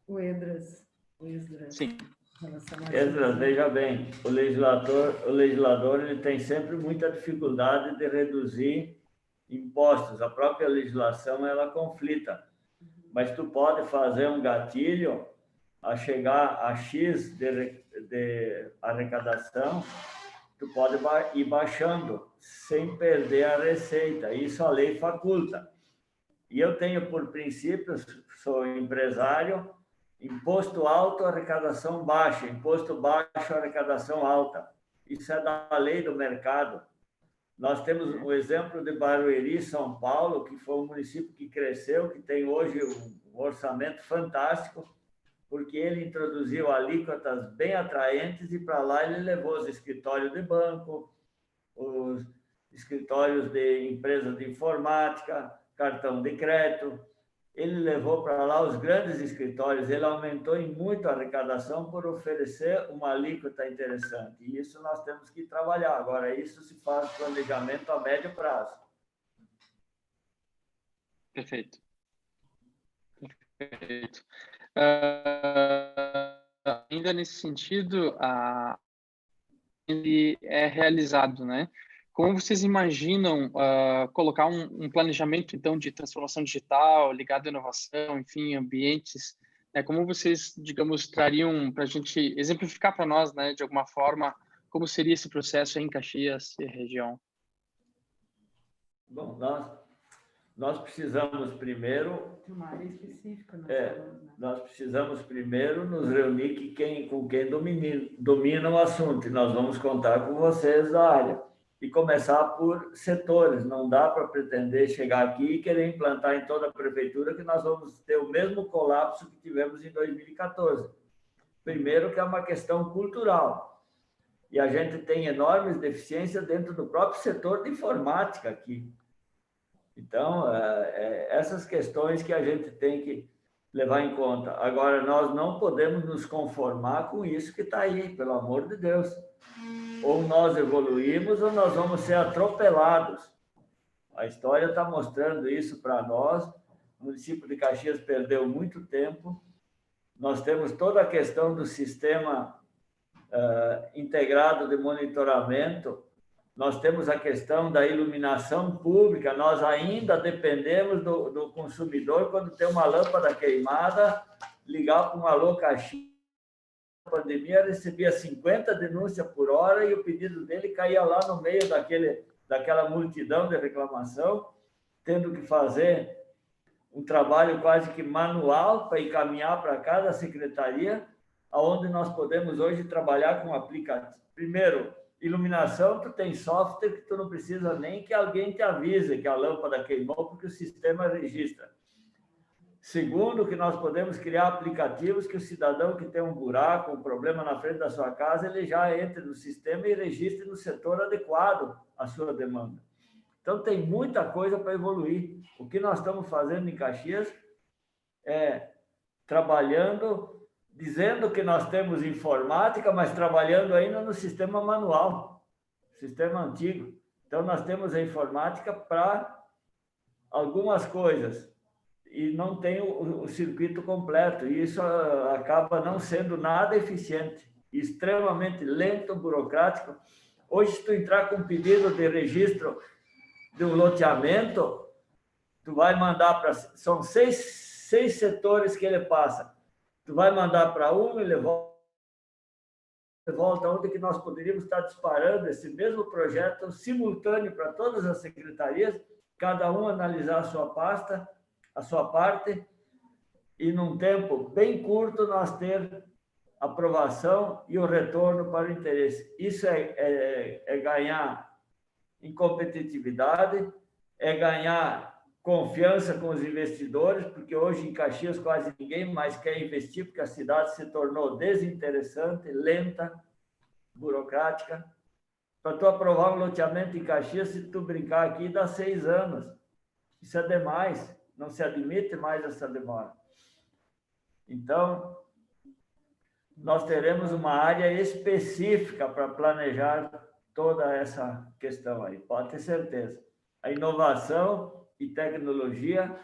O Edras. Sim. Esdras, veja bem, o legislador ele tem sempre muita dificuldade de reduzir impostos. A própria legislação ela conflita, mas tu pode fazer um gatilho a chegar a X de arrecadação, tu pode ir baixando sem perder a receita. Isso a lei faculta. E eu tenho por princípio, sou empresário, imposto alto, arrecadação baixa. Imposto baixo, arrecadação alta. Isso é da lei do mercado. Nós temos o exemplo de Barueri, São Paulo, que foi um município que cresceu, que tem hoje um orçamento fantástico, porque ele introduziu alíquotas bem atraentes e para lá ele levou os escritórios de banco, os escritórios de empresas de informática, cartão de crédito. Ele levou para lá os grandes escritórios, ele aumentou em muito a arrecadação por oferecer uma alíquota interessante. E isso nós temos que trabalhar. Agora, isso se faz planejamento a médio prazo. Perfeito. Perfeito. Ainda nesse sentido, ele é realizado, né? Como vocês imaginam colocar um planejamento, então, de transformação digital, ligado à inovação, enfim, ambientes, né? Como vocês, digamos, trariam para a gente exemplificar para nós, né, de alguma forma, como seria esse processo em Caxias e região? Bom, nós precisamos primeiro... De uma área específica. Nós precisamos primeiro nos reunir com quem domina o assunto, e nós vamos contar com vocês da área. E começar por setores. Não dá para pretender chegar aqui e querer implantar em toda a prefeitura, que nós vamos ter o mesmo colapso que tivemos em 2014. Primeiro, que é uma questão cultural. E a gente tem enormes deficiências dentro do próprio setor de informática aqui. Então, essas questões que a gente tem que levar em conta. Agora, nós não podemos nos conformar com isso que está aí, pelo amor de Deus. Ou nós evoluímos ou nós vamos ser atropelados. A história está mostrando isso para nós. O município de Caxias perdeu muito tempo. Nós temos toda a questão do sistema integrado de monitoramento. Nós temos a questão da iluminação pública. Nós ainda dependemos do consumidor, quando tem uma lâmpada queimada, ligar para um Alô Caxias. Na pandemia, recebia 50 denúncias por hora e o pedido dele caía lá no meio daquela multidão de reclamação, tendo que fazer um trabalho quase que manual para encaminhar para cada secretaria, onde nós podemos hoje trabalhar com aplicativo. Primeiro, iluminação, tu tem software que tu não precisa nem que alguém te avise que a lâmpada queimou, porque o sistema registra. Segundo, que nós podemos criar aplicativos que o cidadão que tem um buraco, um problema na frente da sua casa, ele já entre no sistema e registre no setor adequado à sua demanda. Então, tem muita coisa para evoluir. O que nós estamos fazendo em Caxias é trabalhando, dizendo que nós temos informática, mas trabalhando ainda no sistema manual, sistema antigo. Então, nós temos a informática para algumas coisas, e não tem o circuito completo, e isso acaba não sendo nada eficiente, extremamente lento, burocrático. Hoje, se tu entrar com um pedido de registro de um loteamento, tu vai mandar para... São seis setores que ele passa. Tu vai mandar para um, ele volta onde que nós poderíamos estar disparando esse mesmo projeto simultâneo para todas as secretarias, cada um analisar a sua pasta, a sua parte, e num tempo bem curto nós ter aprovação e o retorno para o interesse. Isso é ganhar em competitividade, é ganhar confiança com os investidores, porque hoje em Caxias quase ninguém mais quer investir, porque a cidade se tornou desinteressante, lenta, burocrática. Para tu aprovar um loteamento em Caxias, se tu brincar aqui, dá 6 anos. Isso é demais. Não se admite mais essa demora. Então, nós teremos uma área específica para planejar toda essa questão aí, pode ter certeza. A inovação e tecnologia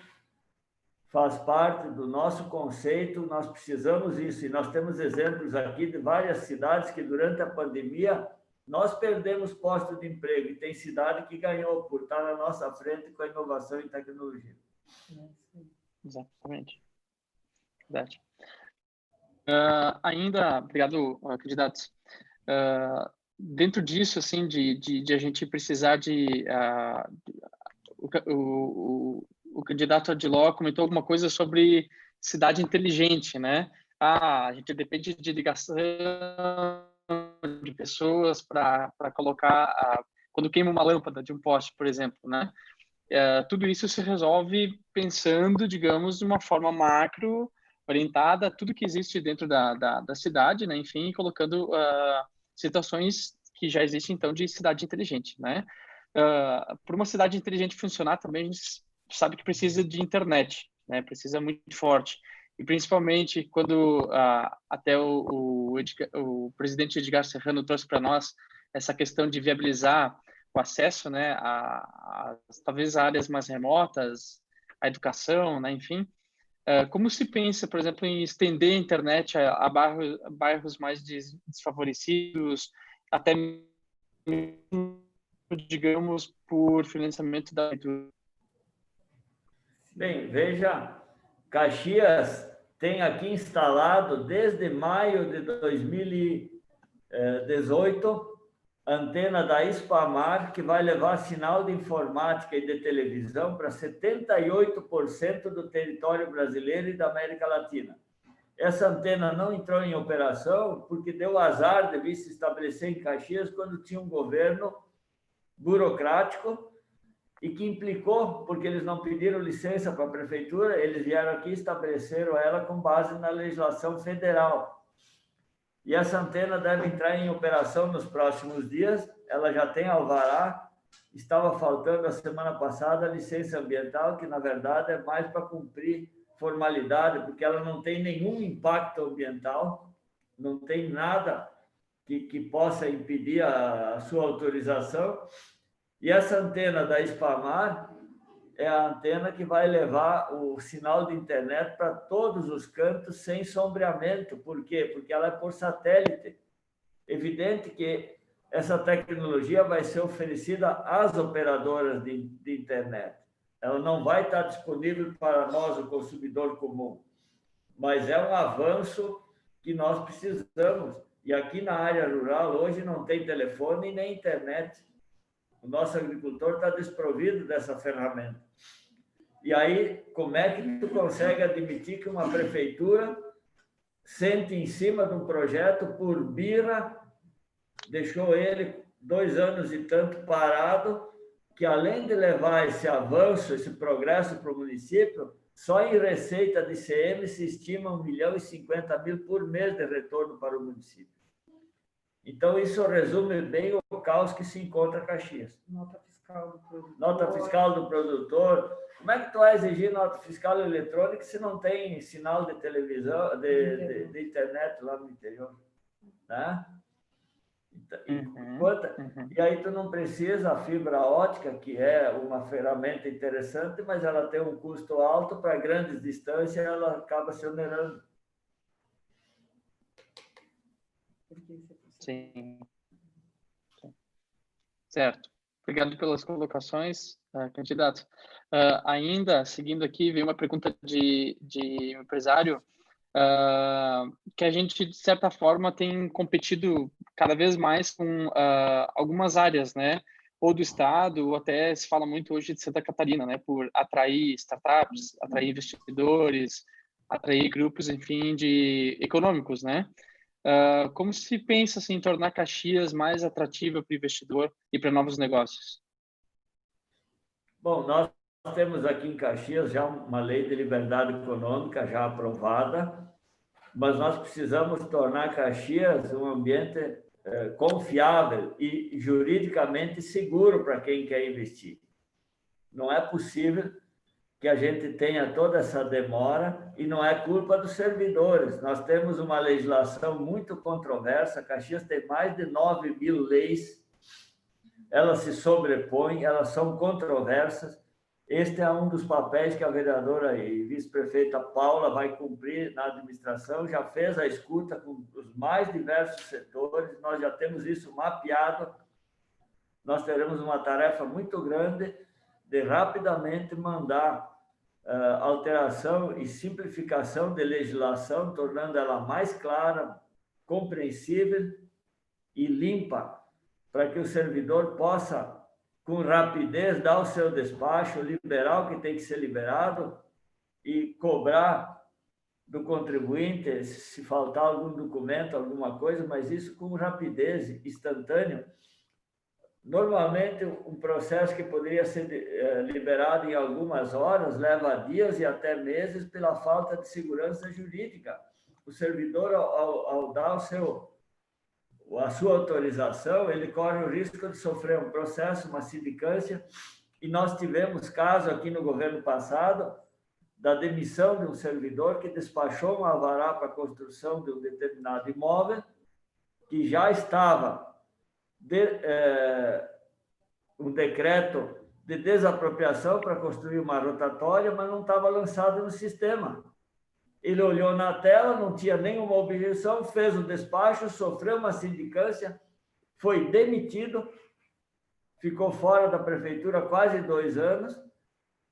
faz parte do nosso conceito, nós precisamos disso, e nós temos exemplos aqui de várias cidades que durante a pandemia nós perdemos postos de emprego, e tem cidade que ganhou por estar na nossa frente com a inovação e tecnologia. Exatamente. Verdade. Ainda, obrigado, candidatos. Dentro disso, assim, de a gente precisar o candidato Adiló comentou alguma coisa sobre cidade inteligente, né? A gente depende de ligação de pessoas para colocar quando queima uma lâmpada de um poste, por exemplo, né? Tudo isso se resolve pensando, digamos, de uma forma macro, orientada a tudo que existe dentro da cidade, né? Enfim, colocando situações que já existem, então, de cidade inteligente, né? Por uma cidade inteligente funcionar também, a gente sabe que precisa de internet, né? Precisa muito forte. E, principalmente, quando até o presidente Edgar Serrano trouxe para nós essa questão de viabilizar o acesso, né, talvez áreas mais remotas, a educação, né, enfim. Como se pensa, por exemplo, em estender a internet a bairros mais desfavorecidos, até, digamos, por financiamento da... Bem, veja, Caxias tem aqui instalado, desde maio de 2018, antena da Spamar, que vai levar sinal de informática e de televisão para 78% do território brasileiro e da América Latina. Essa antena não entrou em operação porque deu azar de vir se estabelecer em Caxias quando tinha um governo burocrático e que implicou, porque eles não pediram licença para a prefeitura, eles vieram aqui e estabeleceram ela com base na legislação federal. E essa antena deve entrar em operação nos próximos dias, ela já tem alvará, estava faltando a semana passada a licença ambiental, que na verdade é mais para cumprir formalidade, porque ela não tem nenhum impacto ambiental, não tem nada que possa impedir a sua autorização. E essa antena da Spamar é a antena que vai levar o sinal de internet para todos os cantos sem sombreamento. Por quê? Porque ela é por satélite. Evidente que essa tecnologia vai ser oferecida às operadoras de internet. Ela não vai estar disponível para nós, o consumidor comum, mas é um avanço que nós precisamos. E aqui na área rural, hoje, não tem telefone nem internet. O nosso agricultor está desprovido dessa ferramenta. E aí, como é que tu consegue admitir que uma prefeitura sente em cima de um projeto por birra, deixou ele 2 anos e tanto parado, que além de levar esse avanço, esse progresso para o município, só em receita de ICM se estima 1.050.000 por mês de retorno para o município. Então, isso resume bem o caos que se encontra em Caxias. Nota fiscal do produtor. Nota fiscal do produtor. Como é que tu vai exigir nota fiscal eletrônica se não tem sinal de televisão, de internet lá no interior? Né? E aí tu não precisa a fibra ótica, que é uma ferramenta interessante, mas ela tem um custo alto para grandes distâncias, ela acaba se onerando. Sim. Certo. Obrigado pelas colocações, candidato. Ainda, seguindo aqui, veio uma pergunta de um empresário que a gente, de certa forma, tem competido cada vez mais com algumas áreas, né? Ou do Estado, ou até se fala muito hoje de Santa Catarina, né? Por atrair startups, atrair investidores, atrair grupos, enfim, econômicos, né? Como se pensa assim, em tornar Caxias mais atrativa para o investidor e para novos negócios? Bom, nós temos aqui em Caxias já uma lei de liberdade econômica já aprovada, mas nós precisamos tornar Caxias um ambiente confiável e juridicamente seguro para quem quer investir. Não é possível que a gente tenha toda essa demora e não é culpa dos servidores. Nós temos uma legislação muito controversa, Caxias tem mais de 9.000 leis, elas se sobrepõem, elas são controversas. Este é um dos papéis que a vereadora e vice-prefeita Paula vai cumprir na administração, já fez a escuta com os mais diversos setores, nós já temos isso mapeado, nós teremos uma tarefa muito grande de rapidamente mandar alteração e simplificação de legislação, tornando ela mais clara, compreensível e limpa, para que o servidor possa, com rapidez, dar o seu despacho, liberar o que tem que ser liberado e cobrar do contribuinte se faltar algum documento, alguma coisa, mas isso com rapidez, instantâneo. Normalmente, um processo que poderia ser liberado em algumas horas leva dias e até meses pela falta de segurança jurídica. O servidor, ao dar a sua autorização, ele corre o risco de sofrer um processo, uma sindicância, e nós tivemos caso aqui no governo passado da demissão de um servidor que despachou um alvará para a construção de um determinado imóvel que já estava um decreto de desapropriação para construir uma rotatória, mas não estava lançado no sistema. Ele olhou na tela, não tinha nenhuma objeção, fez o despacho, sofreu uma sindicância, foi demitido, ficou fora da prefeitura quase 2 anos,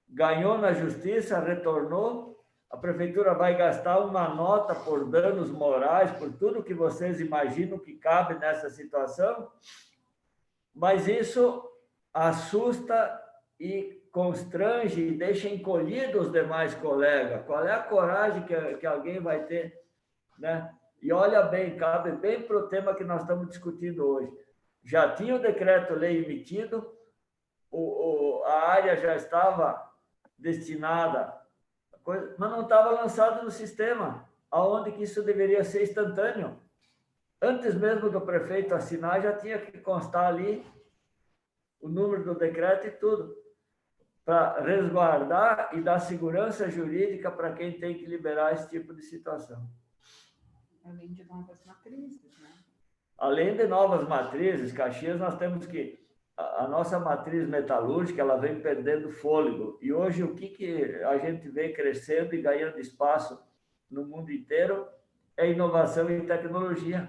ganhou na justiça, retornou, a prefeitura vai gastar uma nota por danos morais, por tudo que vocês imaginam que cabe nessa situação, Mas isso assusta e constrange e deixa encolhido os demais colegas. Qual é a coragem que alguém vai ter, né? E olha bem, cabe bem para o tema que nós estamos discutindo hoje. Já tinha o decreto-lei emitido, a área já estava destinada, mas não estava lançado no sistema, aonde que isso deveria ser instantâneo. Antes mesmo do prefeito assinar, já tinha que constar ali o número do decreto e tudo, para resguardar e dar segurança jurídica para quem tem que liberar esse tipo de situação. Além de novas matrizes, né? Além de novas matrizes, Caxias, nós temos que... A nossa matriz metalúrgica, ela vem perdendo fôlego. E hoje, o que a gente vê crescendo e ganhando espaço no mundo inteiro é inovação e tecnologia.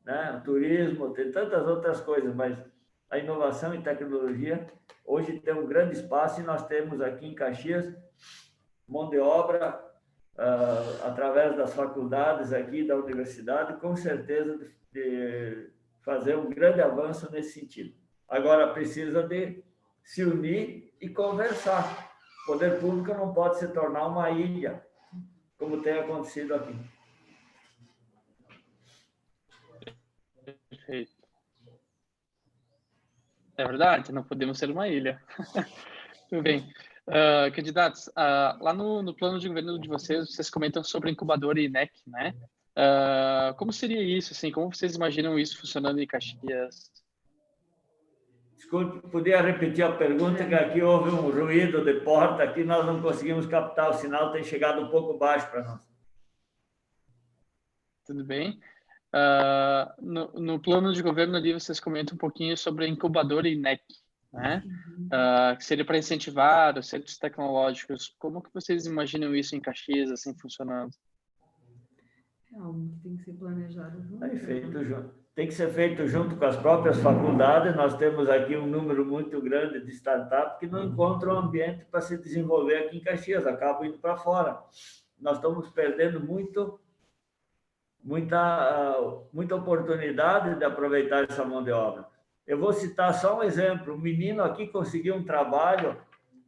Né? O turismo, tem tantas outras coisas, mas a inovação e tecnologia hoje tem um grande espaço e nós temos aqui em Caxias mão de obra através das faculdades aqui da universidade, com certeza de fazer um grande avanço nesse sentido. Agora, precisa de se unir e conversar. O poder público não pode se tornar uma ilha, como tem acontecido aqui. Perfeito. É verdade, não podemos ser uma ilha. Tudo bem. Candidatos, lá no plano de governo de vocês comentam sobre incubador e INEC, né? Como seria isso? Assim, como vocês imaginam isso funcionando em Caxias? Desculpe, podia repetir a pergunta, que aqui houve um ruído de porta, aqui nós não conseguimos captar o sinal, tem chegado um pouco baixo para nós. Tudo bem. No plano de governo ali, vocês comentam um pouquinho sobre incubador e INEC, né? Que seria para incentivar os centros tecnológicos. Como que vocês imaginam isso em Caxias, assim, funcionando? Tem que ser planejado junto. Tem que ser feito junto com as próprias faculdades. Nós temos aqui um número muito grande de startups que não encontram ambiente para se desenvolver aqui em Caxias, acabam indo para fora. Nós estamos perdendo muita oportunidade de aproveitar essa mão de obra. Eu vou citar só um exemplo. Um menino aqui conseguiu um trabalho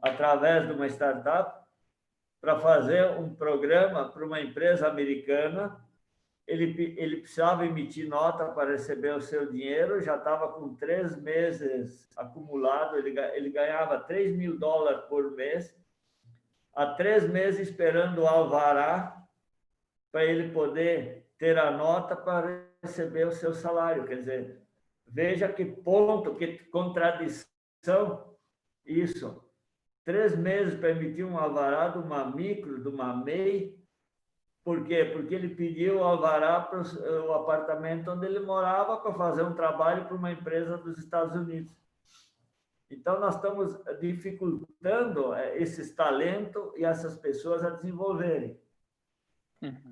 através de uma startup para fazer um programa para uma empresa americana. Ele precisava emitir nota para receber o seu dinheiro, já estava com 3 meses acumulado, ele ganhava $3.000 por mês, há 3 meses esperando o alvará para ele poder ter a nota para receber o seu salário. Quer dizer, veja que ponto, que contradição isso. 3 meses para emitir um alvará de uma micro, de uma MEI. Por quê? Porque ele pediu o alvará para o apartamento onde ele morava para fazer um trabalho para uma empresa dos Estados Unidos. Então, nós estamos dificultando esses talentos e essas pessoas a desenvolverem.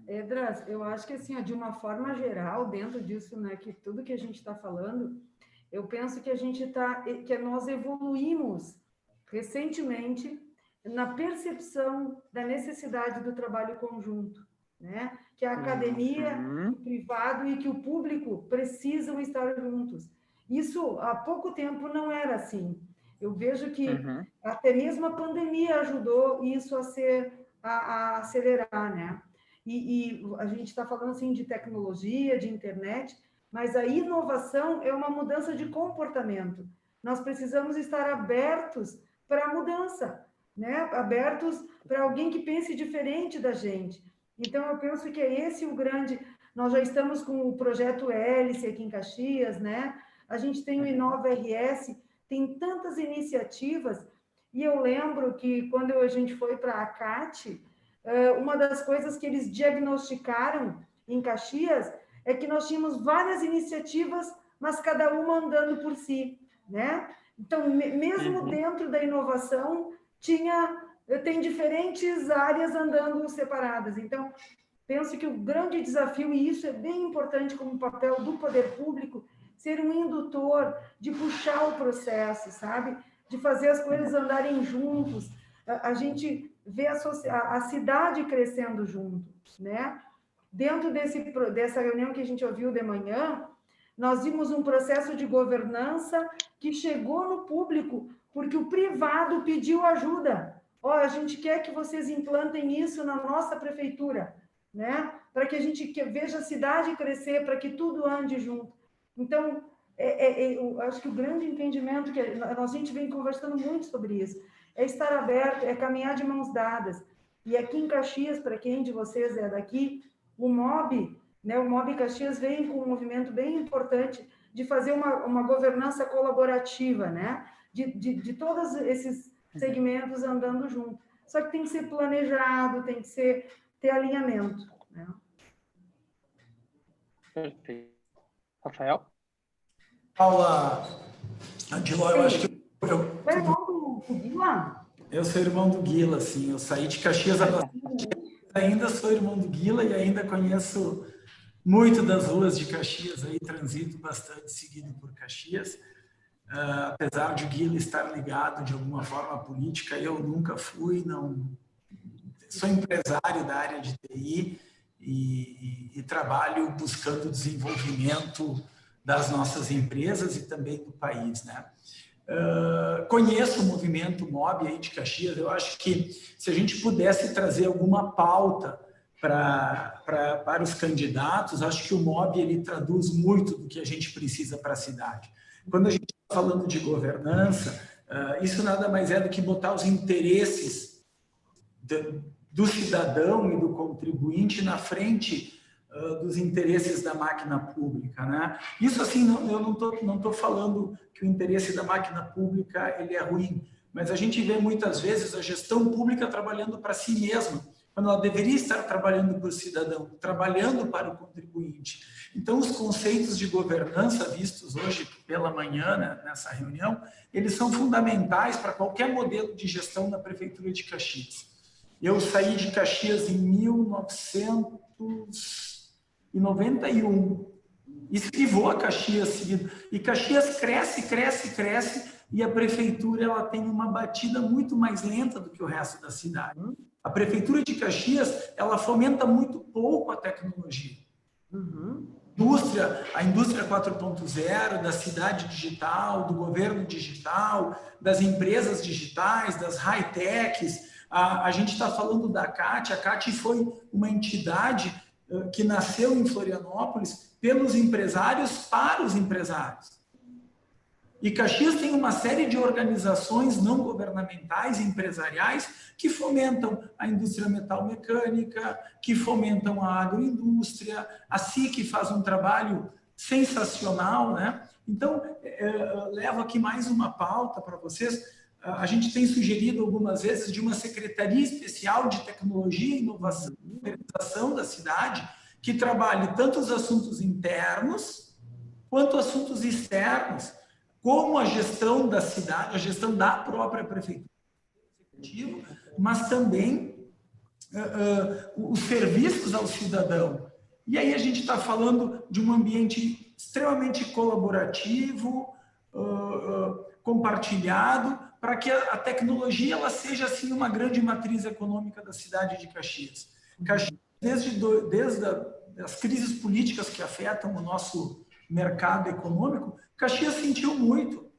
Esdras, eu acho que, assim, de uma forma geral, dentro disso, né, que tudo que a gente está falando, eu penso que que nós evoluímos recentemente na percepção da necessidade do trabalho conjunto, né? Que a academia, o privado e que o público precisam estar juntos. Isso, há pouco tempo, não era assim. Eu vejo que até mesmo a pandemia ajudou isso a acelerar, né? E a gente está falando, assim, de tecnologia, de internet, mas a inovação é uma mudança de comportamento. Nós precisamos estar abertos para a mudança, né? Abertos para alguém que pense diferente da gente. Então, eu penso que é esse o grande... Nós já estamos com o projeto Hélice aqui em Caxias, né? A gente tem o Inova RS, tem tantas iniciativas, e eu lembro que quando a gente foi para a ACAT, uma das coisas que eles diagnosticaram em Caxias é que nós tínhamos várias iniciativas, mas cada uma andando por si, né? Então, mesmo dentro da inovação, tem diferentes áreas andando separadas. Então, penso que o grande desafio, e isso é bem importante como papel do poder público, ser um indutor, de puxar o processo, sabe? De fazer as coisas andarem juntos. A gente vê a cidade crescendo junto, né? Dentro dessa reunião que a gente ouviu de manhã, Nós vimos um processo de governança que chegou no público, porque o privado pediu ajuda. Ó, a gente quer que vocês implantem isso na nossa prefeitura, né? Para que a gente veja a cidade crescer, para que tudo ande junto. Então, eu acho que o grande entendimento, que a gente vem conversando muito sobre isso, é estar aberto, é caminhar de mãos dadas. E aqui em Caxias, para quem de vocês é daqui, o MOB, né, o MOB Caxias vem com um movimento bem importante de fazer uma governança colaborativa, né? De todos esses segmentos andando junto. Só que tem que ser planejado, tem que ter alinhamento, né? Perfeito. Rafael? Paula, Adiló, eu acho que É irmão do Guila? Eu sou irmão do Guila, sim. Eu saí de Caxias há bastante tempo, ainda sou irmão do Guila e ainda conheço muito das ruas de Caxias, aí transito bastante seguido por Caxias. Apesar de o Guila estar ligado de alguma forma à política, eu nunca fui, não sou empresário da área de TI e trabalho buscando o desenvolvimento das nossas empresas e também do país, né? Conheço o movimento MOB aí de Caxias. Eu acho que se a gente pudesse trazer alguma pauta para os candidatos, acho que o MOB ele traduz muito do que a gente precisa para a cidade. Quando a gente está falando de governança, isso nada mais é do que botar os interesses do cidadão e do contribuinte na frente dos interesses da máquina pública, né? Isso, assim, eu não tô falando que o interesse da máquina pública ele é ruim, mas a gente vê muitas vezes a gestão pública trabalhando para si mesma, quando ela deveria estar trabalhando para o cidadão, trabalhando para o contribuinte. Então, os conceitos de governança vistos hoje pela manhã, né, nessa reunião, eles são fundamentais para qualquer modelo de gestão na Prefeitura de Caxias. Eu saí de Caxias em 1991 e se vou a Caxias seguido. E Caxias cresce, cresce, cresce, e a Prefeitura ela tem uma batida muito mais lenta do que o resto da cidade. A Prefeitura de Caxias, ela fomenta muito pouco a tecnologia. A indústria 4.0, da cidade digital, do governo digital, das empresas digitais, das high-techs. A gente está falando da CAT. A CAT foi uma entidade que nasceu em Florianópolis pelos empresários para os empresários. E Caxias tem uma série de organizações não governamentais e empresariais que fomentam a indústria metalmecânica, que fomentam a agroindústria, a SIC faz um trabalho sensacional, né? Então, levo aqui mais uma pauta para vocês. A gente tem sugerido algumas vezes de uma Secretaria Especial de Tecnologia e Inovação e Modernização da cidade, que trabalhe tanto os assuntos internos quanto assuntos externos, como a gestão da cidade, a gestão da própria prefeitura, mas também os serviços ao cidadão. E aí a gente está falando de um ambiente extremamente colaborativo, compartilhado, para que a tecnologia ela seja assim uma grande matriz econômica da cidade de Caxias. Caxias, desde as crises políticas que afetam o nosso mercado econômico, Caxias sentiu muito.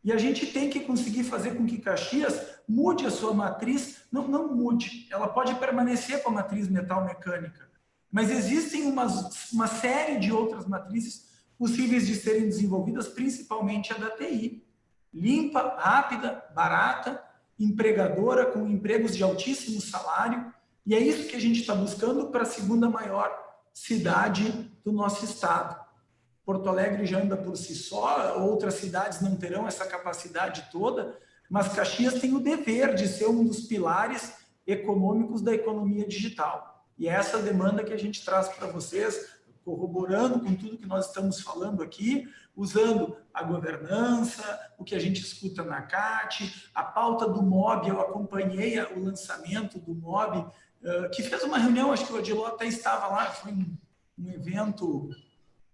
E a gente tem que conseguir fazer com que Caxias mude a sua matriz, não mude, ela pode permanecer com a matriz metal-mecânica, mas existem uma série de outras matrizes possíveis de serem desenvolvidas, principalmente a da TI. Limpa, rápida, barata, empregadora, com empregos de altíssimo salário, e é isso que a gente está buscando para a segunda maior cidade do nosso estado. Porto Alegre já anda por si só, outras cidades não terão essa capacidade toda, mas Caxias tem o dever de ser um dos pilares econômicos da economia digital. E é essa demanda que a gente traz para vocês, corroborando com tudo que nós estamos falando aqui, usando a governança, o que a gente escuta na CAT, a pauta do MOB. Eu acompanhei o lançamento do MOB, que fez uma reunião, acho que o Adiló até estava lá, foi um evento,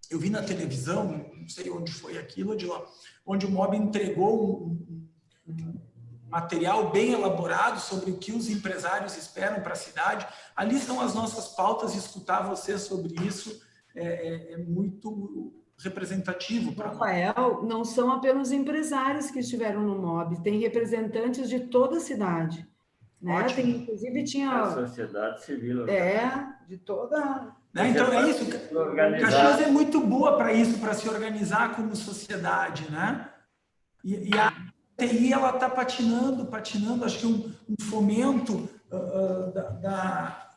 eu vi na televisão, não sei onde foi aquilo, Adiló, onde o MOB entregou um material bem elaborado sobre o que os empresários esperam para a cidade. Ali são as nossas pautas, e escutar você sobre isso é muito representativo para Rafael, não são apenas empresários que estiveram no MOB, tem representantes de toda a cidade. Né? Tem, inclusive, tinha... A sociedade civil. De toda... Né? Então, é isso. Caxias é muito boa para isso, para se organizar como sociedade, né? E a TI, ela está patinando, acho que um fomento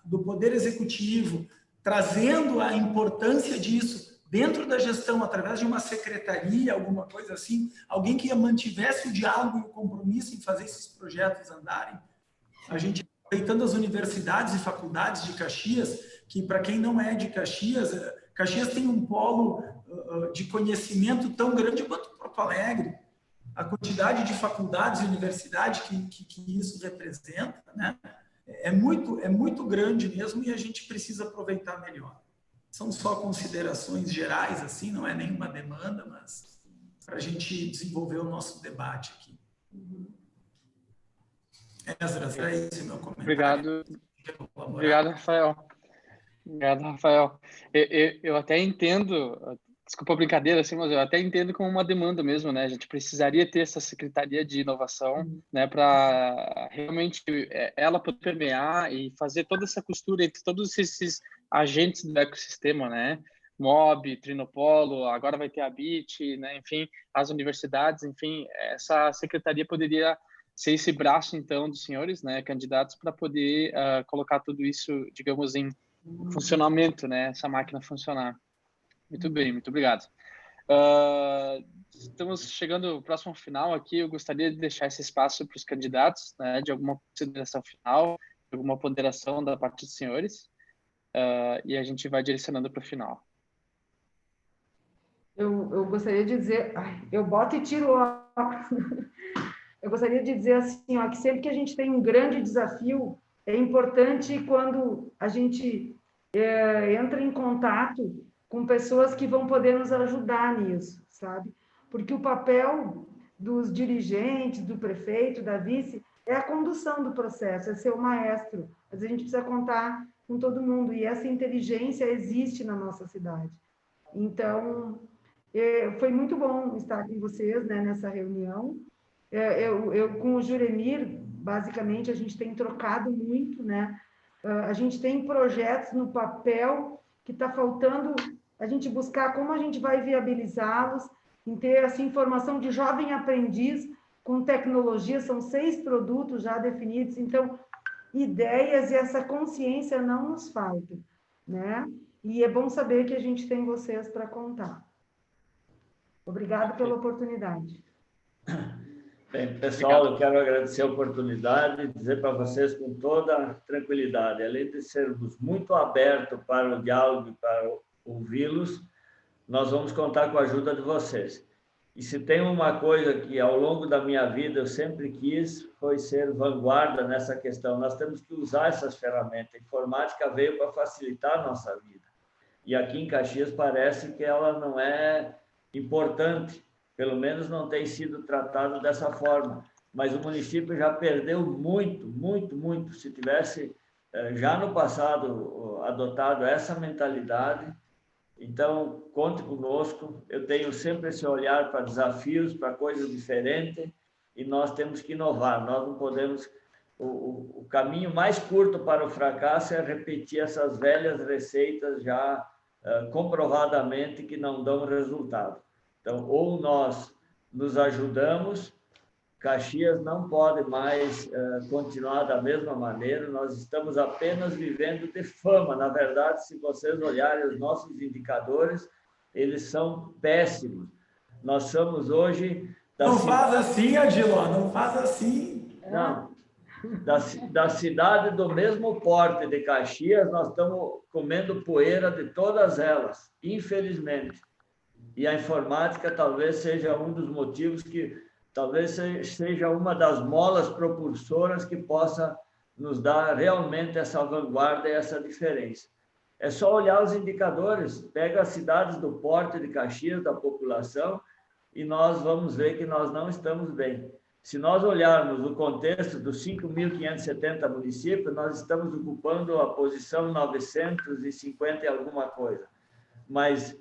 do Poder Executivo, trazendo a importância disso dentro da gestão, através de uma secretaria, alguma coisa assim, alguém que mantivesse o diálogo e o compromisso em fazer esses projetos andarem. A gente, aproveitando as universidades e faculdades de Caxias, que para quem não é de Caxias, Caxias tem um polo de conhecimento tão grande quanto Porto Alegre. A quantidade de faculdades e universidades que isso representa, né? É muito grande mesmo, e a gente precisa aproveitar melhor. São só considerações gerais, assim, não é nenhuma demanda, mas para a gente desenvolver o nosso debate aqui. Esdras, é esse meu comentário. Obrigado, Rafael. Obrigado, Rafael. Eu até entendo, desculpa a brincadeira, assim, mas eu até entendo como uma demanda mesmo, né? A gente precisaria ter essa Secretaria de Inovação, né, para realmente ela poder permear e fazer toda essa costura entre todos esses agentes do ecossistema, né? MOB, Trinopolo, agora vai ter a BIT, né? Enfim, as universidades, enfim, essa secretaria poderia ser esse braço, então, dos senhores, né, candidatos, para poder colocar tudo isso, digamos, em funcionamento, né, essa máquina funcionar. Muito bem, muito obrigado. Estamos chegando ao próximo final aqui. Eu gostaria de deixar esse espaço para os candidatos, né, de alguma consideração final, de alguma ponderação da parte dos senhores, e a gente vai direcionando para o final. Eu gostaria de dizer... eu boto e tiro o óculos. Eu gostaria de dizer assim, ó, que sempre que a gente tem um grande desafio, é importante quando a gente entra em contato com pessoas que vão poder nos ajudar nisso, sabe? Porque o papel dos dirigentes, do prefeito, da vice, é a condução do processo, é ser o maestro. Mas a gente precisa contar com todo mundo, e essa inteligência existe na nossa cidade. Então, foi muito bom estar com vocês, né, nessa reunião. Eu com o Juremir, basicamente, a gente tem trocado muito, né? A gente tem projetos no papel que está faltando a gente buscar como a gente vai viabilizá-los, em ter essa informação de jovem aprendiz com tecnologia, são 6 produtos já definidos, então, ideias e essa consciência não nos faltam, né? E é bom saber que a gente tem vocês para contar. Obrigado pela oportunidade. Bem, pessoal, eu quero agradecer a oportunidade e dizer para vocês com toda tranquilidade, além de sermos muito abertos para o diálogo e para ouvi-los, nós vamos contar com a ajuda de vocês. E se tem uma coisa que ao longo da minha vida eu sempre quis, foi ser vanguarda nessa questão. Nós temos que usar essas ferramentas. A informática veio para facilitar a nossa vida. E aqui em Caxias parece que ela não é importante. Pelo menos não tem sido tratado dessa forma. Mas o município já perdeu muito, muito, muito. Se tivesse já no passado adotado essa mentalidade, então conte conosco. Eu tenho sempre esse olhar para desafios, para coisas diferentes, e nós temos que inovar. Nós não podemos... O caminho mais curto para o fracasso é repetir essas velhas receitas já comprovadamente que não dão resultado. Então, ou nós nos ajudamos, Caxias não pode mais continuar da mesma maneira, nós estamos apenas vivendo de fama. Na verdade, se vocês olharem os nossos indicadores, eles são péssimos. Nós somos hoje... Não faz assim, Adiló, não faz assim. Não. Da cidade do mesmo porte de Caxias, nós estamos comendo poeira de todas elas, infelizmente. E a informática talvez seja um dos motivos que talvez seja uma das molas propulsoras que possa nos dar realmente essa vanguarda e essa diferença. É só olhar os indicadores, pega as cidades do porte de Caxias, da população, e nós vamos ver que nós não estamos bem. Se nós olharmos o contexto dos 5.570 municípios, nós estamos ocupando a posição 950 e alguma coisa. Mas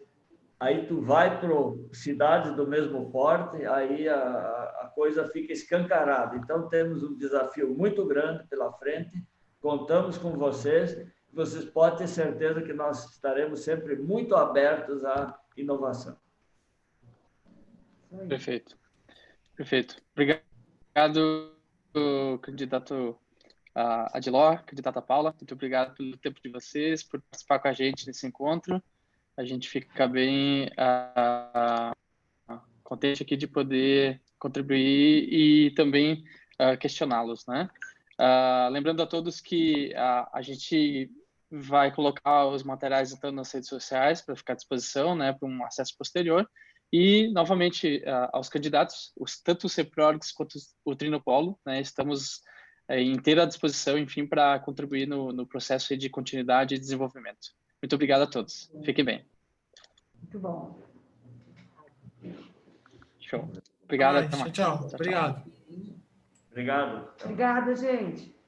aí tu vai para cidades do mesmo porte, aí a coisa fica escancarada. Então, temos um desafio muito grande pela frente, contamos com vocês, vocês podem ter certeza que nós estaremos sempre muito abertos à inovação. Perfeito. Perfeito. Obrigado, candidato Adiló, candidata Paula. Muito obrigado pelo tempo de vocês, por participar com a gente nesse encontro. A gente fica bem contente aqui de poder contribuir e também questioná-los, né? Lembrando a todos que a gente vai colocar os materiais então nas redes sociais para ficar à disposição, né, para um acesso posterior. E, novamente, aos candidatos, tanto o CEPRORGS quanto o Trinopolo, né, estamos em inteira disposição, enfim, para contribuir no processo de continuidade e desenvolvimento. Muito obrigado a todos. Fiquem bem. Muito bom. Show. Obrigado. Até mais. Tchau. Obrigado. Obrigado. Obrigada, gente.